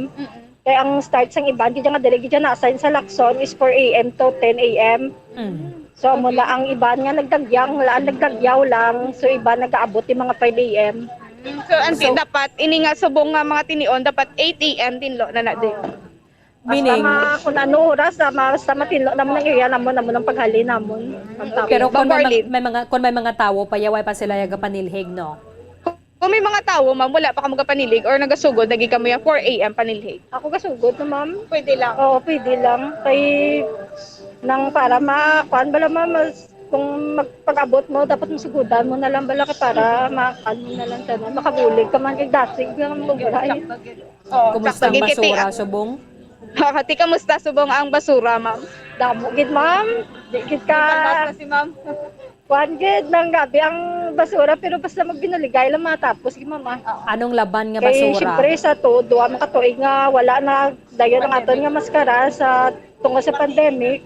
Kaya ang start sang iban gid nga dili gid na assign sa Lacson is 4 AM to 10 AM. So mula ang iban nga nagdagyaw lang. So iban nagaabot yung mga 5 AM. So dapat ini nga subong nga mga tinion dapat 8 AM tinlo na din. Meaning, Kung ano oras, basta matinlo naman ang area namon ang paghali namon. pero kung Bombarlin. may mga tawo, payaway pa sila yaga panilhig, no? Kung may mga tao, ma'am, wala pa ka magpanilig or nagasugod, naging kami yung 4 AM panilhig. Ako kasugod na ma'am. Pwede lang. Oo, pwede lang. Kay nang para makuan bala ma'am, kung magpag-abot mo, dapat masugudan mo na lang bala ka para makan mo na lang tanan. Makabulig ka man kay dasig nga mo buray. Kumusta ang basura, subong? Hati, kamusta subong ang basura, ma'am? Damo gid ma'am. Di gid ka Kasi, ma'am. kuan gid nang gabi ang basura pero basta magbinuligay lang matapos gid ma'am. Anong laban nga Kay basura? syempre sa todo, ang makatuig nga wala na dayon ang aton nga maskara sa tungod sa pandemic.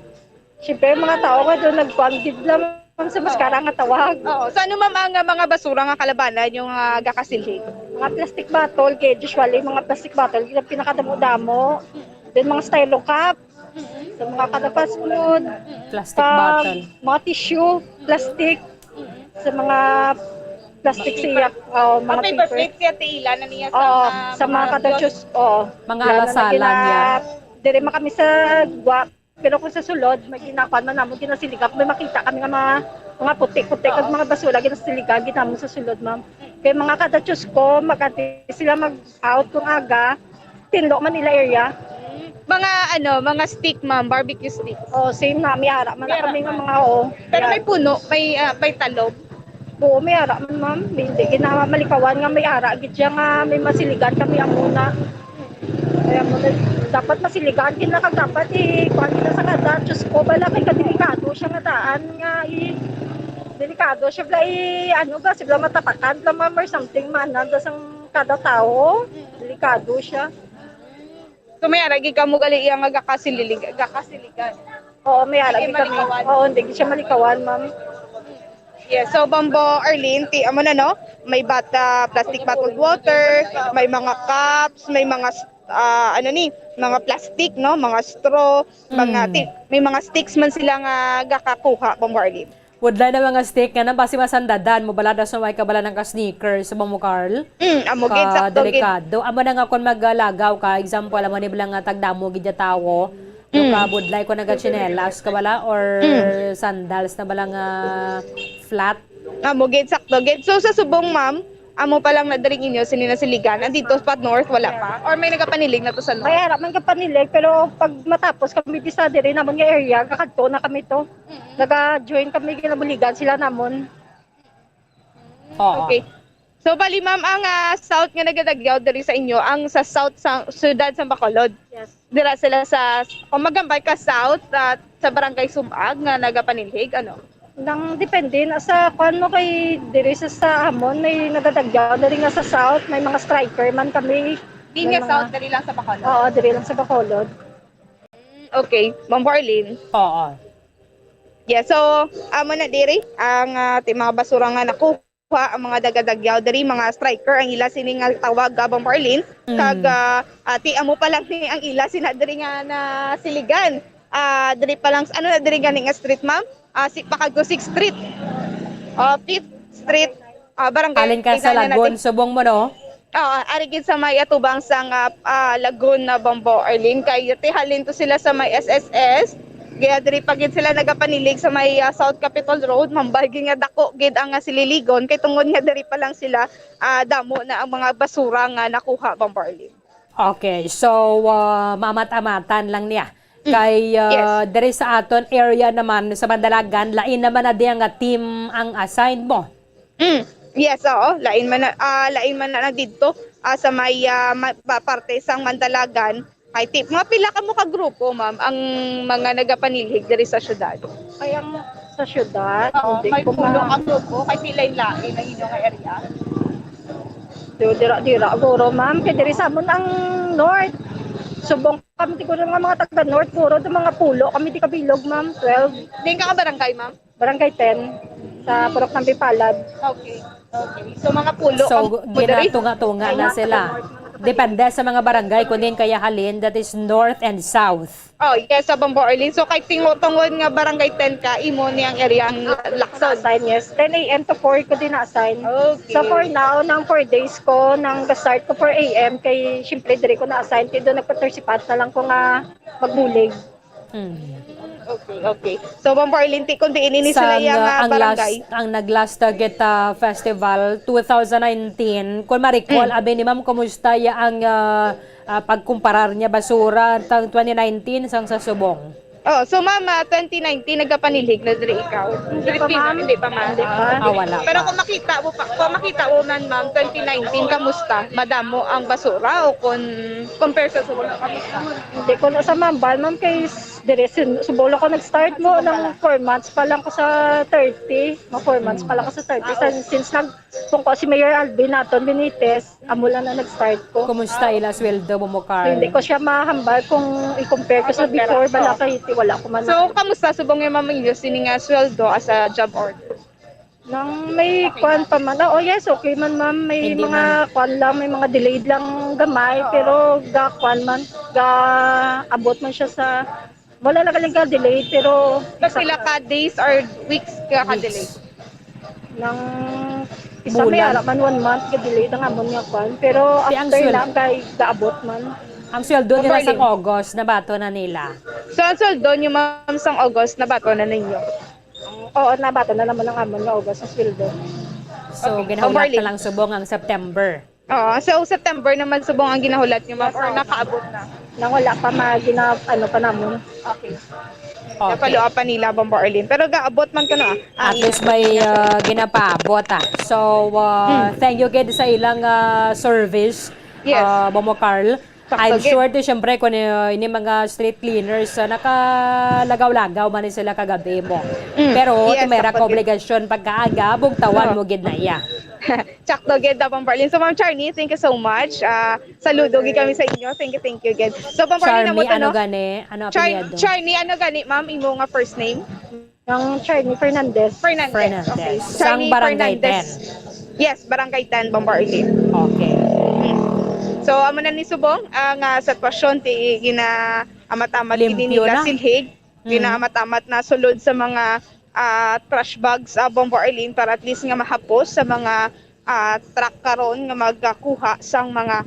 Syempre mga tao nga doon nagkuan gid lang sa maskara nga tawag. Oo. So ano, ma'am, ang mga basura nga kalabanan yung gakasilhig? Mga plastic bottle, kay usually mga plastic bottle, yung pinakadamo-damo. Then mga stylo cup, sa mga kada fast food, Plastic bottle. mga tissue, plastic, sa mga plastic siya, mga paper. siya tiila na niya Sa mga kadachos, Mga alasalan niya. Dire kami sa gwa, pero kung sa sulod, may ginakuan man namon ginasiligap, may makita kami nga mga putik-putik at mga basura ginasiligan ginamon sa sulod, ma'am. Kaya mga kadachos ko, magati sila mag-out kung aga, tinlo man nila area. Mga stick, ma'am, barbecue stick. Same na, may ara man na kami nga mga Pero may puno, may talog. buo may ara man, ma'am. Hindi malikawan nga may ara, gid siya nga may masiligan kami ang muna. Kaya mo dapat masiligan kina kag dapat kuan kita sa kada, Diyos ko bala kay kadelikado siya nga daan nga delikado siya bla ano ba sila matapakan lang ma'am or something man nanda sang kada tao. Delikado siya. So may aragi ka mo gali iyang gakasiligan. Oo, may ara Hindi gid kami. malikawan. Oo, hindi gid siya malikawan, ma'am. Yeah, so Bambo Arlene, amo na no, may plastic bottled water, may mga cups, may mga mga plastic no, mga straw, may mga sticks man sila nga gakakuha, Bambo Arlene. Woodline na mga stick nga nang basi masandadan mo balada sa may kabala ng ka-sneakers sa mo Carl. Amo gid sakto gid. Delikado. Amo na nga kon maglagaw ka, example amo ni bilang nga tagdamo gid ya tawo. Yung ka budlay ko naga chinelas ka bala or sandals na bala nga flat. Amo gid sakto gid. So sa subong, ma'am, amo pa lang na diri inyo sininasiligan. Andito pa north wala pa or may nagapanilig na to sa north. May harap man ka panilig, pero pag matapos kami di sa diri namon nga area, kakadto na kami to. Naga-join kami kinabuligan sila namon. Oo. Okay. So bali, ma'am, ang south nga nagadagyaw diri sa inyo, ang sa south sa siyudad sa Bacolod. Yes. Dira sila sa kung magambay ka south sa barangay Sumag nga nagapanilhig ano. Nang depende na sa kuan mo kay diri sa Hamon may nagadagyaw diri nga sa south, may mga striker man kami. Di May nga mga- south diri lang sa Bacolod. Oo, diri lang sa Bacolod. Okay, Ma'am Arlene. Oo. Yeah, so amo na diri ang mga basura nga nakuha ang mga dagadagyaw diri mga striker ang ila sini nga tawag Ma'am Arlene kag ati amo pa lang ni ang ila sina diri nga na siligan. Diri pa lang ano na diri gani nga street, ma'am? Pakaggo 6th Street. 5th Street. Barangay. Alin ka sa Lagon, subong mo no? Arigid sa may atubang sang Lagoon na Bambo Arlene kay tihalin to sila sa may SSS. Gaya diri pagid sila nagapanilig sa may South Capitol Road, mambagi nga dako gid ang sililigon kay tungod nga diri pa lang sila damo na ang mga basura nga nakuha, Bambo Arlene. Okay, so mamat-amatan lang niya. Kay Yes. diri sa aton area naman sa Mandalagan, lain naman na diyan nga team ang assign mo. Yes, oo. Lain man na dito sa may parte sang Mandalagan. Kay tip mga pila ka mo ka grupo, ma'am, ang mga nagapanilhig diri sa syudad. Kaya sa syudad, Oo, hindi may ko pulo ang grupo, kay pila lain ang inyong area. dira guro ma'am kay diri sa Hamon ang north. Subong kami siguro nga mga taga north puro do mga pulo kami di kabilog ma'am 12 Din ka barangay, ma'am? barangay 10. sa Purok ng Pipalad. Okay. Okay. So mga pulo So, diri? ginatunga-tunga na sila. Depende sa mga barangay kung din kaya halin, that is north and south. Oh, yes, sa Bambo Orlin. So kay tingotungod nga barangay 10 ka, imo niyang area ang Lakson. Na-assign, yes. 10 a.m. to 4 ko din na-assign. Okay. So for now, ng 4 days ko, nang start ko 4 a.m. kay siyempre diri ko na-assign. Kaya doon nagpa-tersipat na lang ko nga magbulig. Okay, okay. So Bambo Orlin, kung diin ini sila yung ang barangay. ang nag-last Geta Festival 2019, kung ma-recall, abi ni ma'am, kumusta ya ang pagkumparar niya basura tang 2019 sang sa Subong? Oh, so mama, 2019 nagapanilig na diri ikaw. Hindi pa, ma'am. Hindi pa ma'am. Wala Pero pa. kung makita mo man ma'am 2019 kamusta? Madamo ang basura o kung compare sa Subo kamusta? Hindi ko na sa mambal, ma'am, kay dire subulo ko nag-start mo ng 4 months pa lang ko sa 30. 4 months pa lang ko sa 30. Since kung ko si Mayor Alvin naton Benitez, amo lang na nag-start ko. Kumusta ila sweldo mo mo, Carl? Hindi ko siya mahambal kung i-compare ko sa before, bala kay wala ko man. So kamusta subong yung mama niyo sini nga sweldo as a job order? Nang may kwan pa man. Oh yes, okay man ma'am. May Hindi mga kwan lang, may mga delayed lang gamay. Pero ga kwan man, ga abot man siya sa, wala lang galing ka delayed. Pero Kasi sila ka days or weeks ka delay. nang isa may Bulan. ara man 1 month ga delayed ang amon nga kwan. Pero Di ang after sweldo. lang kay gaabot man. Ang sweldo nila sa Overlay. August, nabato na nila. So ang sweldo niyo ma'am sang August na bato na ninyo. Oo, nabato na naman ang amon nga August sa sweldo. So, Okay. ginahulat Overlay. na lang Subong ang September. Oo, so September naman subong ang ginahulat niyo ma'am or nakaabot na. Nang wala pa magina ano pa namon. Okay. Okay. Napaluwa pa nila Bambo Orlin. Pero gaabot man ka na. At least may ginapaabot. So, thank you kid sa ilang service, Yes. Momo Carl. I'm Sakto, sure to syempre kung ini mga street cleaners nakalagaw-lagaw man sila kagabi mo. Pero Yes, tumera ka sakto, gid. obligasyon pagkaaga, bugtawan mo gid na iya. Tsakto, gid Bambo Orlin. So Ma'am Charnie, thank you so much. Saludo gid kami sa inyo. Thank you, gid. So Bambo Orlin, Charmy, ano no? gani? Ano apelyido? Charnie, ano gani ma'am? Imo nga first name? Ng Charlie Fernandez. Fernandez. Okay. Sang Charnie Barangay Fernandez. Yes, Barangay 10, Bambo Orlin. Okay. So amo na ni subong ang sitwasyon ti ginaamatamat Limpyo ini nila na. silhig, ginaamatamat na sulod sa mga trash bags Bambo Orlin para at least nga mahapos sa mga truck karon nga magkuha sang mga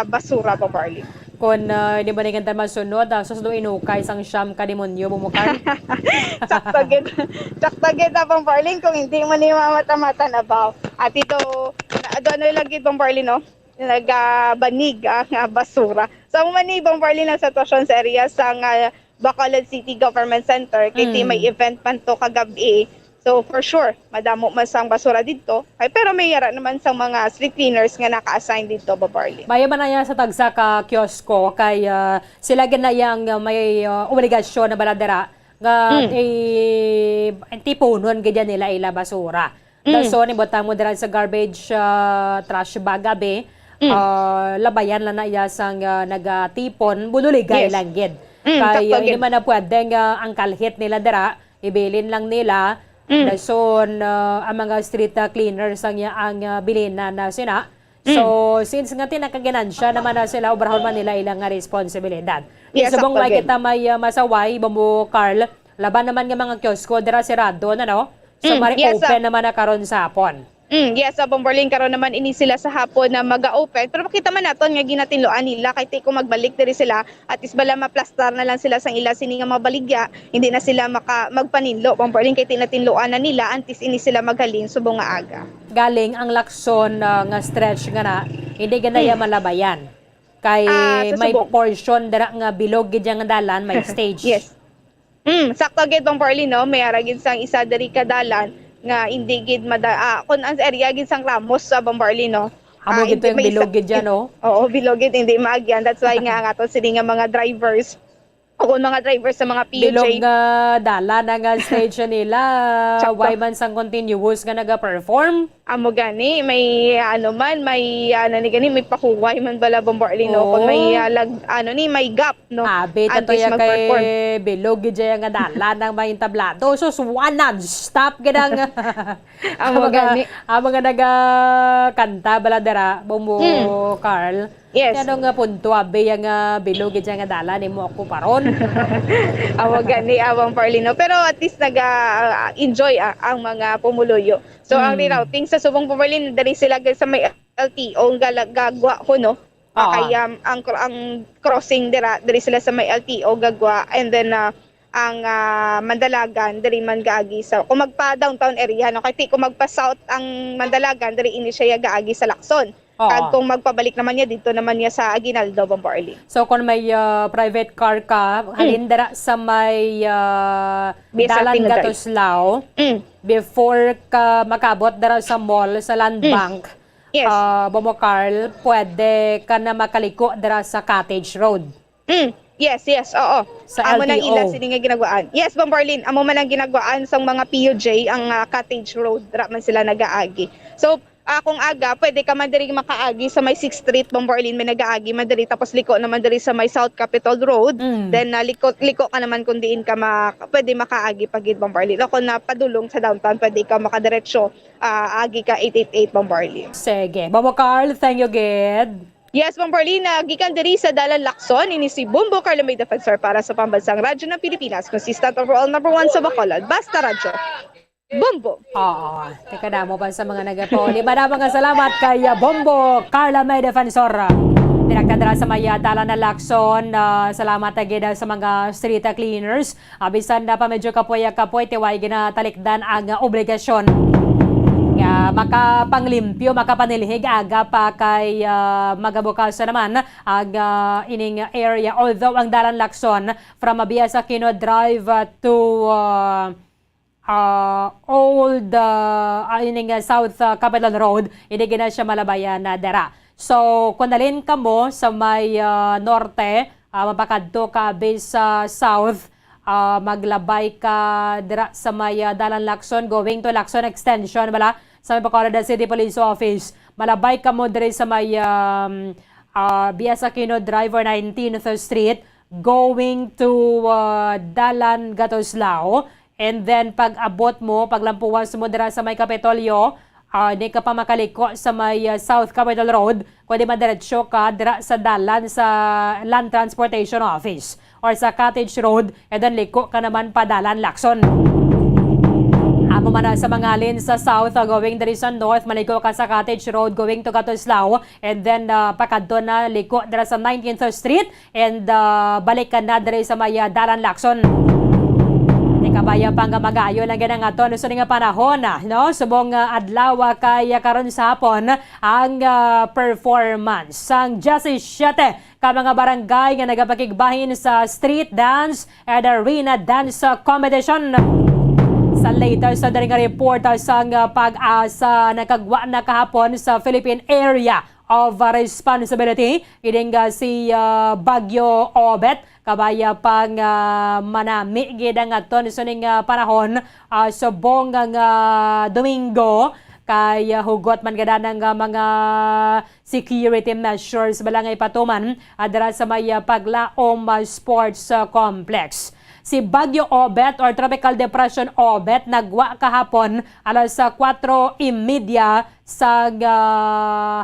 basura Bambo Orlin. Kung hindi ba naganda masunod, susunod inukay sang siyam kadimonyo bumukar. Tsakta Bambo Orlin kung hindi mo ni mamatamatan abaw. At ito ano lagi Bambo Orlin no? Nagabanig ang basura. So ang manig Bambo Orlin ang sitwasyon sa area sa Bacolod City Government Center kay may event man to kagabi. So for sure, madamo man sang basura dito. Ay, pero may yara naman sang mga street cleaners nga naka-assign dito Bambo Orlin. Bayo man na yan sa tagsa ka kiosko kay sila ginayang may obligasyon na baladera nga tipunon ganyan nila ila basura. So ni botang mo dira sa garbage trash bag gabi. Labayan lang na iya sang nagatipon bululigay Yes. lang gid. Sakto, Kaya hindi gid. man na pwedeng ang kalhit nila dira ibilin lang nila. Dason ang mga street cleaners ang bilin na sina. So since nga tinakaginansya naman na sila obrahon man nila ilang nga responsibilidad. Yes, Subong sakto, like gid. kita may masaway Bambo Carl laban naman nga mga kiosko dira sirado na no. So mari yes, open naman na karon sa hapon. Yes, sa Bambo Orlin karon naman ini sila sa hapon na mag-open. Pero makita man naton nga ginatinloan nila kay ti kung magbalik diri sila at isbala maplastar na lang sila sang ila sini nga mabaligya, hindi na sila magpaninlo. Bambo Orlin kay tinatinloan na nila antes ini sila maghalin subong nga aga. Galing ang Lakson nga stretch nga na hindi ganaya malabayan. Kay Sa may subong. portion dira nga bilog gid nga dalan may stage. Yes. Sakto gid Bambo Orlin no, may ara gid sang isa diri ka dalan nga hindi gid kun ang area gid sang Ramos sa Bambo Orlin no. Amo gid hindi yung may bilog gid dyan, no? Oo, bilog gid hindi maagyan. That's why nga ang aton sini nga mga drivers o mga drivers sa mga Bilog PUJ. nga dala na nga stage nila. Sakto. Why man sang continuous nga naga-perform? Amo gani, may ni gani, may pakuway man bala Bomborlin, no? Oo. Kung may may gap, no? Abi, At tato least ya mag-perform. kay Bilog, gidya nga dala ng mga tablado. So, one non-stop ganang Amo gani. mga naga-kanta bala dara, Bombo Carl. Yes. Ano nga punto, abi, yung Bilog, gidya nga dala, ni mo ako paron. Amo gani, awang Parlino. Pero at least enjoy ang mga pumuluyo. So, ang rerouting sa Subong Pumarlin, dari sila sa may LTO, ang gagwa ko, no? Kaya ang crossing dari sila sa may LTO, gagwa. And then, ang Mandalagan, dari man gaagi sa, kung magpa-downtown area, no? Kasi kung magpa-south ang Mandalagan, dari ini siya gaagi sa Lacson. Kag kung magpabalik naman niya, dito naman niya sa Aguinaldo, Bomborlin. So, kung may private car ka, halindara sa may dalan Tinod Drive. Gatuslao, Mm. before ka makabot dara sa mall, sa land bank, Yes. Bomo Carl, pwede ka na makaliko dara sa Cottage Road. Yes, oo. Sa Amo nang LTO. ila sini nga ginagwaan. Yes, Bomborlin, amo man ang ginagwaan sa mga PUJ ang Cottage Road, dra man sila nagaagi. So, kung aga, pwede ka man diri makaagi sa may 6th Street, Bomborlin, may nagaagi man diri, tapos liko naman diri sa may South Capitol Road. Then liko ka naman kung diin ka pwede makaagi pagid Bomborlin. O kung napadulong sa downtown, pwede ka makadiretso agi ka 888 Bomborlin. Sige. Bomo Carl, thank you, Ged. Yes, Bomborlin, gikan diri sa Dalan Lacson, ini si Bumbo Carlo May Defensor para sa Pambansang Radyo ng Pilipinas, consistent overall number 1 sa Bacolod. Basta Radyo. Bumbo! Oo. Teka na mo pa sa mga nagapoli. Maraming nga salamat kay Bombo Carla May Defensor. Dinagdadala sa may dalan na Lacson. Salamat agad sa mga street cleaners. Bisan na pa medyo kapoy, tiway ginatalikdan ang obligasyon. Makapanglimpyo, makapanilhig aga pa kay magabukaso naman ang ining area. Although ang dalan Lacson from Abiyas Aquino Drive to old ining South Capitol Road, hindi gina siya malabayan na dara. So, kung dalhin ka mo sa may norte, mapakadto ka sa south, maglabay ka dira sa may dalan Lacson, going to Lacson Extension, bala, sa may Bacolod City Police Office. Malabay ka mo diri sa may Bias Aquino Drive or 19th Street, going to Dalan Gatuslao. And then, pag abot mo, paglampuan mo dira sa may Kapitolyo, di ka pa makaliko sa may South Capitol Road, kundi madiretsyo ka dira sa dalan sa Land Transportation Office or sa Cottage Road, and then liko ka naman pa Dalan Lacson. Amo man sa mga alin sa south, going diri sa north, maliko ka sa Cottage Road, going to Gatuslao, and then pakadto na liko dira sa 19th Street, and balik ka na diri sa may Dalan Lacson. Kabaya pang magayo lang ganang ato no sa nga panahon no subong adlaw kay karon sa hapon ang performance sang 17 ka mga barangay nga nagapakigbahin sa street dance and arena dance competition. Sa latest sa daring report sang pag-asa nakagwa na kahapon sa Philippine Area of Responsibility, ining si Bagyo Obet, kabaya pang manami gid nga ton sa ning panahon subong nga Domingo, kay hugot man gada ng mga security measures balangay patuman dira sa may Paglaom Sports Complex. Si Bagyo Obet or Tropical Depression Obet nagwa kahapon alas 4:30 sa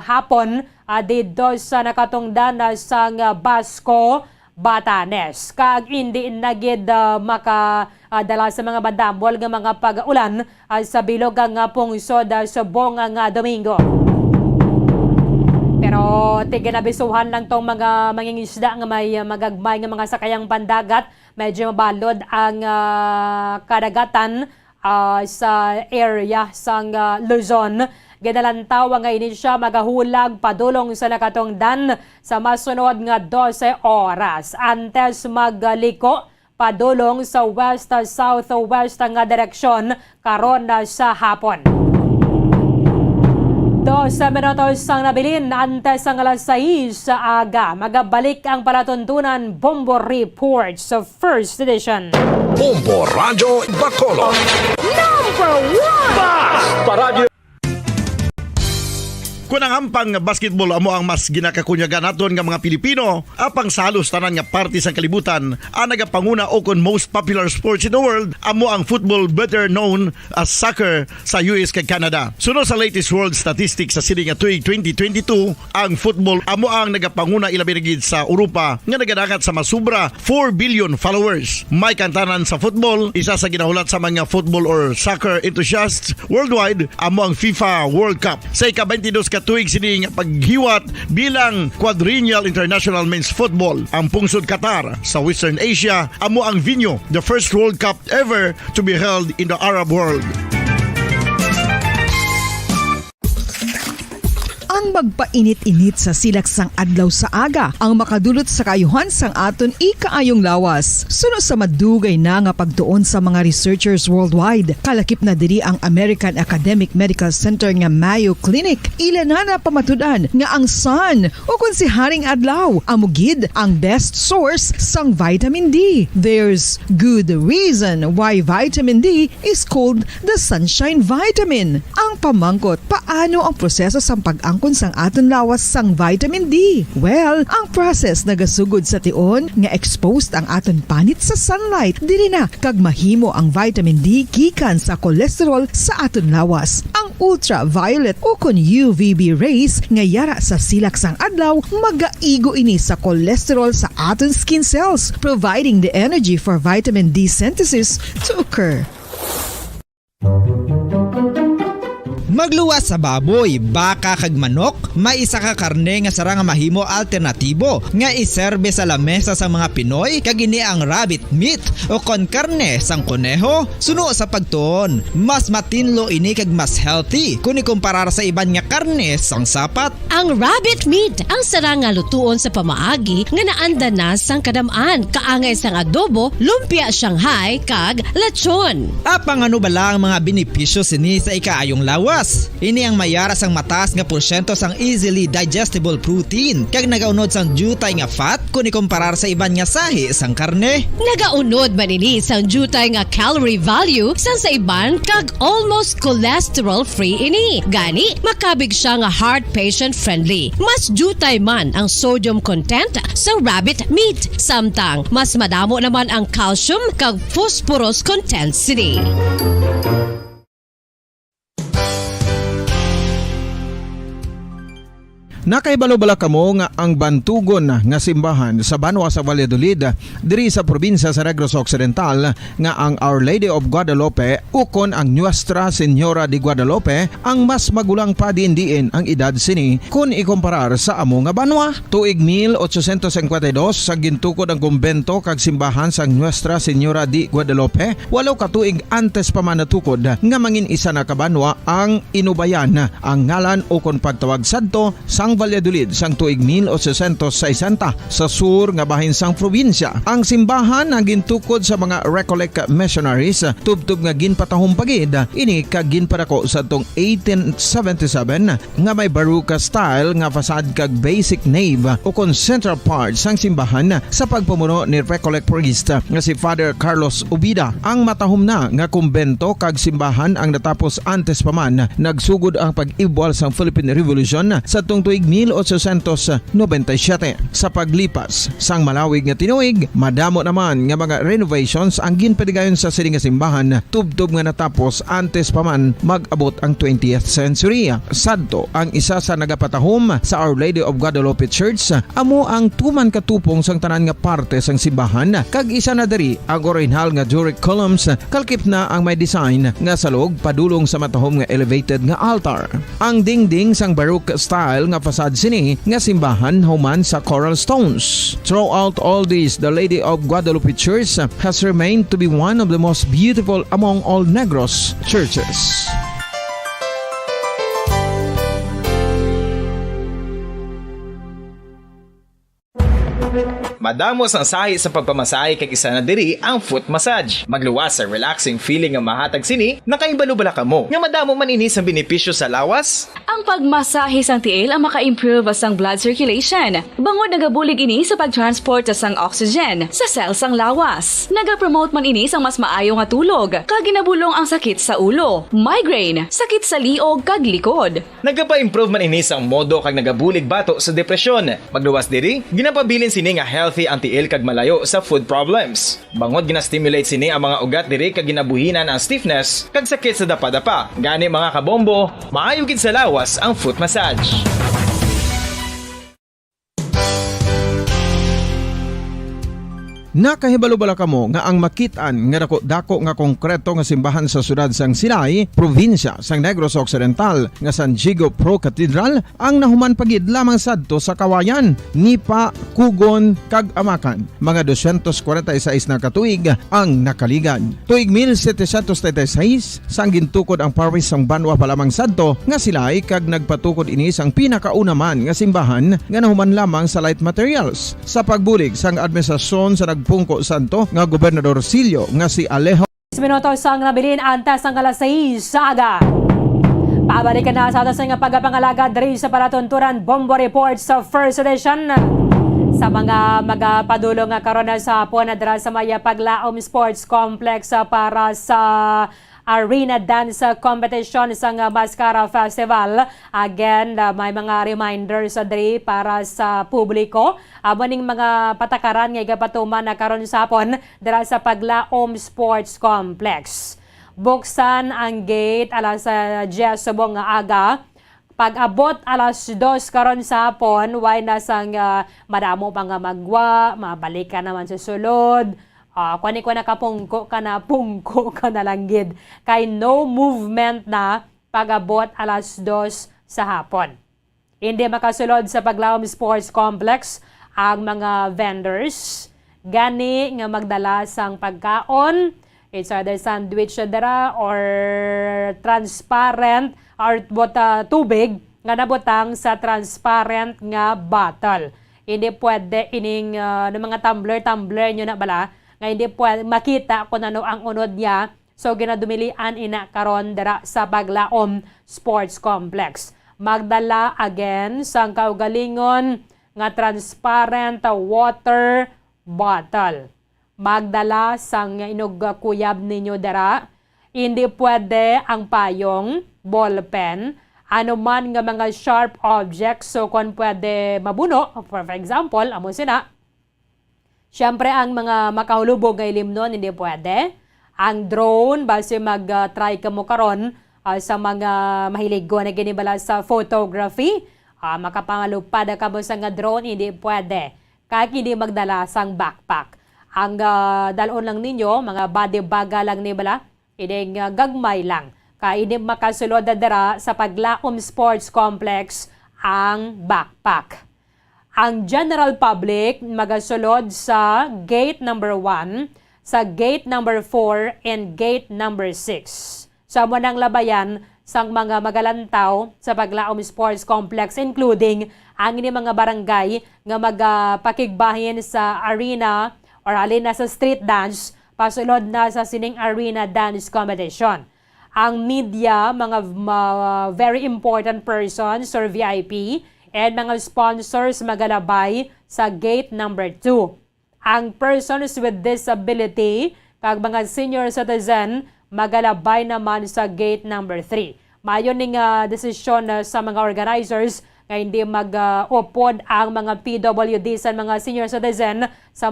hapon dito sa nakatungdan sa Basco, Batanes. Kag hindi nagid makadala sa mga bandambol nga mga pag-ulan sa bilog nga pungsod subong nga Domingo. Pero tiginabisuhan lang tong mga mangingisda nga may magagmay nga mga sakayang pandagat, medyo mabalod ang kadagatan sa area sang Luzon. Ginalantaw nga ini siya magahulag padulong sa nakatungdan sa masunod nga 12 oras antes magliko padulong sa west southwest nga direksyon karon sa hapon. 2 minutos ang nabilin antes ang alas 6 sa aga. Magabalik ang palatuntunan Bombo Report sa First Edition. Bombo Radyo Bacolod. Kung ang ampang basketball amo ang mas ginakakunyagan naton nga mga Pilipino, apang salos tanan nga parte sang kalibutan, ang nagapanguna o kon most popular sports in the world, amo ang football, better known as soccer sa US kag Canada. Sunod sa latest world statistics sa sining nga tuig 2022, ang football amo ang nagapanguna ilabi na gid sa Europa nga nagadagat sa masubra 4 billion followers. May kantanan sa football, isa sa ginahulat sa mga football or soccer enthusiasts worldwide, amo ang FIFA World Cup. Sa ika-22 tuig sini nga paghiwat bilang quadrennial international men's football. Ang pungsod Qatar sa Western Asia amo ang venue, the first World Cup ever to be held in the Arab world. Ang magpainit-init sa silaksang adlaw sa aga ang makadulot sa kayuhan sang aton ikaayong lawas. Sunod sa madugay na nga pagtuon sa mga researchers worldwide, kalakip na diri ang American Academic Medical Center nga Mayo Clinic. Ila na pamatudan nga ang sun o kung si Haring Adlaw amugid ang best source sang vitamin D. There's good reason why vitamin D is called the sunshine vitamin. Ang pamangkot, paano ang proseso sang pag-angkon sang aton lawas sang vitamin D? Well, ang process nagasugod sa tion nga exposed ang aton panit sa sunlight dili na kag mahimo ang vitamin D gikan sa cholesterol sa aton lawas. Ang ultraviolet o kon UVB rays nga yara sa silak sang adlaw magaigo ini sa cholesterol sa aton skin cells, providing the energy for vitamin D synthesis to occur. Magluwas sa baboy, baka kag manok, may isa ka karne nga sarang mahimo alternatibo nga iserbe sa lamesa sa mga Pinoy kag ini ang rabbit meat o kon karne sang kuneho. Suno sa pagtuon, mas matinlo ini kag mas healthy kung ikumparar sa iban nga karne sang sapat. Ang rabbit meat ang sarang nga lutuon sa pamaagi nga naanda na sang kadamaan, kaangay sang adobo, lumpia Shanghai kag lechon. Apang ano bala ang mga benepisyo sini sa ikaayong lawas? Ini ang mayara sang mataas nga porsyento sang easily digestible protein kag nagaunod sang jutay nga fat kung ikumparar sa iban nga sahi sang karne. Nagaunod man ini sang jutay nga calorie value sang sa iban kag almost cholesterol free ini. Gani makabig siya nga heart patient friendly. Mas jutay man ang sodium content sa rabbit meat, samtang mas madamo naman ang calcium kag phosphorus content sini. Nakaibalo-bala kamo nga ang bantugon nga simbahan sa Banwa sa Valladolid diri sa probinsya sa Negros Occidental nga ang Our Lady of Guadalupe ukon ang Nuestra Señora de Guadalupe ang mas magulang pa diin ang edad sini kung ikumparar sa amo nga banwa. Tuig 1852 sa gintukod ang kumbento kag simbahan sa Nuestra Señora de Guadalupe, walo ka tuig antes pa man natukod nga mangin isa na kabanwa ang inubayan ang ngalan ukon pagtawag sadto sang Valladolid sang tuig 1860 sa sur nga bahin sang probinsya. Ang simbahan ang gintukod sa mga Recollect missionaries tubtub nga ginpatahong pagid ini kag ginpadako sa tong 1877 nga may baroque style nga fasad kag basic nave o kon central part sang simbahan sa pagpamuno ni Recollect priest nga si Father Carlos Ubida. Ang matahom na nga kumbento kag simbahan ang natapos antes pa man nagsugod ang pag-ibwal sang Philippine Revolution sa tong tuig 1897. Sa paglipas sang malawig nga tinuig, madamo naman nga mga renovations ang ginpadigayon sa sining nga simbahan tubtob nga natapos antes pa man mag-abot ang 20th century. Sadto ang isa sa nagapatahom sa Our Lady of Guadalupe Church amo ang tuman katupong sang tanan nga parte sang simbahan kag isa na diri ang original nga Doric columns kalkip na ang may design nga salog padulong sa matahom nga elevated nga altar. Ang dingding sang baroque style nga fasad sini nga simbahan human sa coral stones. Throughout all this, the Lady of Guadalupe Church has remained to be one of the most beautiful among all Negros churches. Madamos ang sahi sa pagpamasahe kag isa na diri ang foot massage. Magluwas sa relaxing feeling nga mahatag sini, nakaibalo-bala kamo. Nga madamo man ini sa benepisyo sa lawas. Ang pagmasahe sang tiil ang maka-improve sang blood circulation. Bangod nagabulig ini sa pag-transport sang oxygen sa cells sang lawas. Nagapromote man ini sang mas maayo nga tulog, kag ginabulong ang sakit sa ulo, migraine, sakit sa liog kag likod. Nagapa-improve man ini sang modo kag nagabulig bato sa depresyon. Magluwas diri, ginapabilin sini nga healthy ang tiil kag malayo sa food problems. Bangod gina-stimulate sini ang mga ugat diri kag ginabuhinan ang stiffness kag sakit sa dapa-dapa. Gani mga kabombo, maayo gid sa lawas ang foot massage. Nakahibalo-bala kamo nga ang makitaan nga dako nga konkreto nga simbahan sa sudad sang Sinay, probinsya sang Negros Occidental nga San Diego Pro Cathedral ang nahuman pagid lamang sadto sa Kawayan, Nipa, Kugon kag Amakan. Mga 246 na katuig ang nakaligad. Tuig 1736 sang gintukod ang parish sang Banwa pa lamang sadto nga Silay kag nagpatukod ini sang pinakauna man nga simbahan nga nahuman lamang sa light materials. Sa pagbulig sang administrasyon sa Pungko Santo nga Gobernador Silio nga si Alejo. Minutos sang nabilin antas ang alas 6 sa aga. Pabalikan na sa atas nga pagpangalaga diri sa palatunturan Bombo Report sa first edition. Sa mga magapadulong nga karon sa hapon na dira sa Maya Paglaom Sports Complex para sa Arena Dance Competition sa Mascara Festival. Again, may mga reminders diri para sa publiko. Maning mga patakaran nga igapatuman na karon sa hapon dira sa Paglaom Sports Complex. Buksan ang gate alas 10 subong nga aga. Pag-abot alas 2 karon sa hapon, way nasang madamo pa nga magwa, mabalik ka naman sa sulod. Kung ko nakapungko ka na, pungko ka na lang gid. Kay no movement na pag-abot alas 2 sa hapon. Hindi makasulod sa Paglaom Sports Complex ang mga vendors. Gani nga magdala sang pagkaon. It's either sandwich dara or transparent or tubig nga nabutang sa transparent nga bottle. Hindi pwede ining mga tumbler nyo na bala nga hindi pwede makita kung ano ang unod niya. So ginadumilian ina karon dira sa Paglaom Sports Complex. Magdala again sang kaugalingon nga transparent water bottle. Magdala sang inugkuyab ninyo dira. Hindi pwede ang payong, ballpen, ano man nga mga sharp objects. So kung pwede mabuno, for example, amo sina. Siyempre ang mga makahulubog nga ilimnon, hindi pwede. Ang drone, base mag-try ka mo karon sa mga mahiligo na ginibala sa photography. Makapangalupad ka mo sa nga drone, hindi pwede. Kahit hindi magdala sang backpack. Ang dalon lang ninyo, mga body baga lang ni bala, hindi gagmay lang. Kaya hindi makasulod na dira sa Paglaom Sports Complex ang backpack. Ang general public magasulod sa gate number 1, sa gate number 4, and gate number 6. Sa munang labayan sang mga magalantaw sa Paglaom Sports Complex, including ang ini mga barangay nga magpakigbahin sa arena or alin na sa street dance, pasulod na sa sining arena dance competition. Ang media, mga very important persons or VIP, and mga sponsors magalabay sa gate number 2. Ang persons with disability, kag mga senior citizen, magalabay naman sa gate number 3. Mayon ning desisyon sa mga organizers nga hindi mag-upod ang mga PWD sa mga senior citizen sa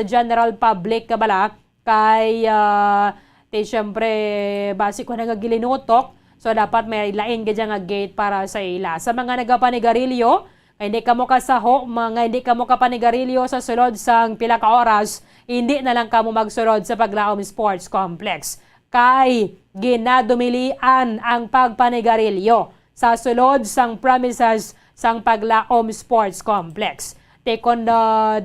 general public kabala kay siyempre base ko nagagilinutok. So dapat may lain gadya nga gate para sa ila. Sa mga nagapanigarilyo, hindi ka mo kasaho, hindi ka mo kapanigarilyo sa sulod sang pila ka oras, hindi na lang ka mo magsulod sa Paglaom Sports Complex. Kay ginadumilian ang pagpanigarilyo sa sulod sang premises sang Paglaom Sports Complex. Tekon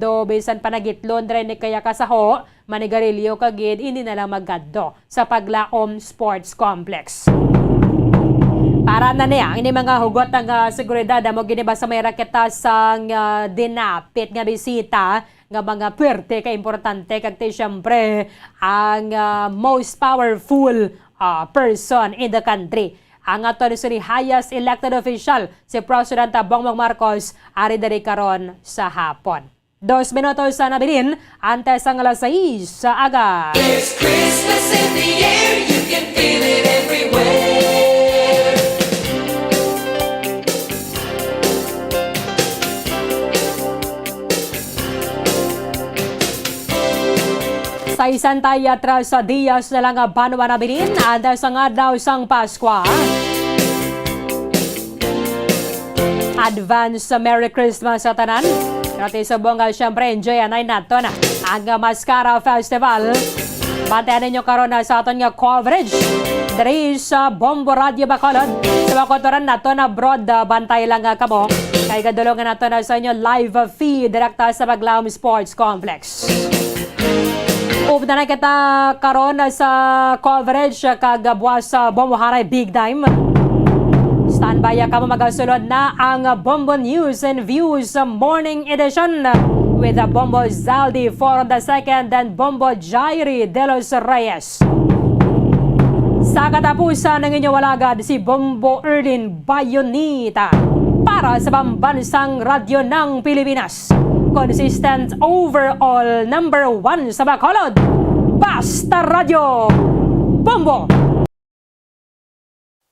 do bisan panagitlon rin ni kaya kasaho, manigarilyo kagid, hindi na lang maggaddo sa Paglaom Sports Complex. Para na niya, ini mga hugot ng seguridad mo giniba sa may raketa sang dinapit nga bisita nga mga puwerte ka importante kag siyempre ang most powerful person in the country. Ang ato ni sini highest elected official si President Bongbong Marcos ari diri karon sa hapon. 2 minutos sa nabilin, antes ang alas 6 sa aga. There's Christmas in the air, you can feel it everywhere. Sa isang tayo atras sa Dias na lang banwa na bilin, antes ang adlaw sang Paskwa. Advance Merry Christmas sa tanan. Gratis sa bungal, syempre enjoy anay nato na ang Mascara Festival. Bantayan ninyo karon na sa aton nga coverage dari sa Bombo Radio Bacolod. Sa mga kotoran nato na broad bantay lang kamo. Kaya gadulungan nato na sa inyo live feed direkta sa Baglaom Sports Complex. Upda na kita karon sa coverage kagabuas sa Bombo Haray Big Time. Standby ka mo magasulod na ang Bombo News and Views Morning Edition with Bombo Zaldi for the second and Bombo Jairi de los Reyes. Sa katapusan ng inyong walagad si Bombo Erlin Bayonita para sa pambansang radyo ng Pilipinas. Consistent overall number 1 sa Bacolod. Basta Radio Bombo!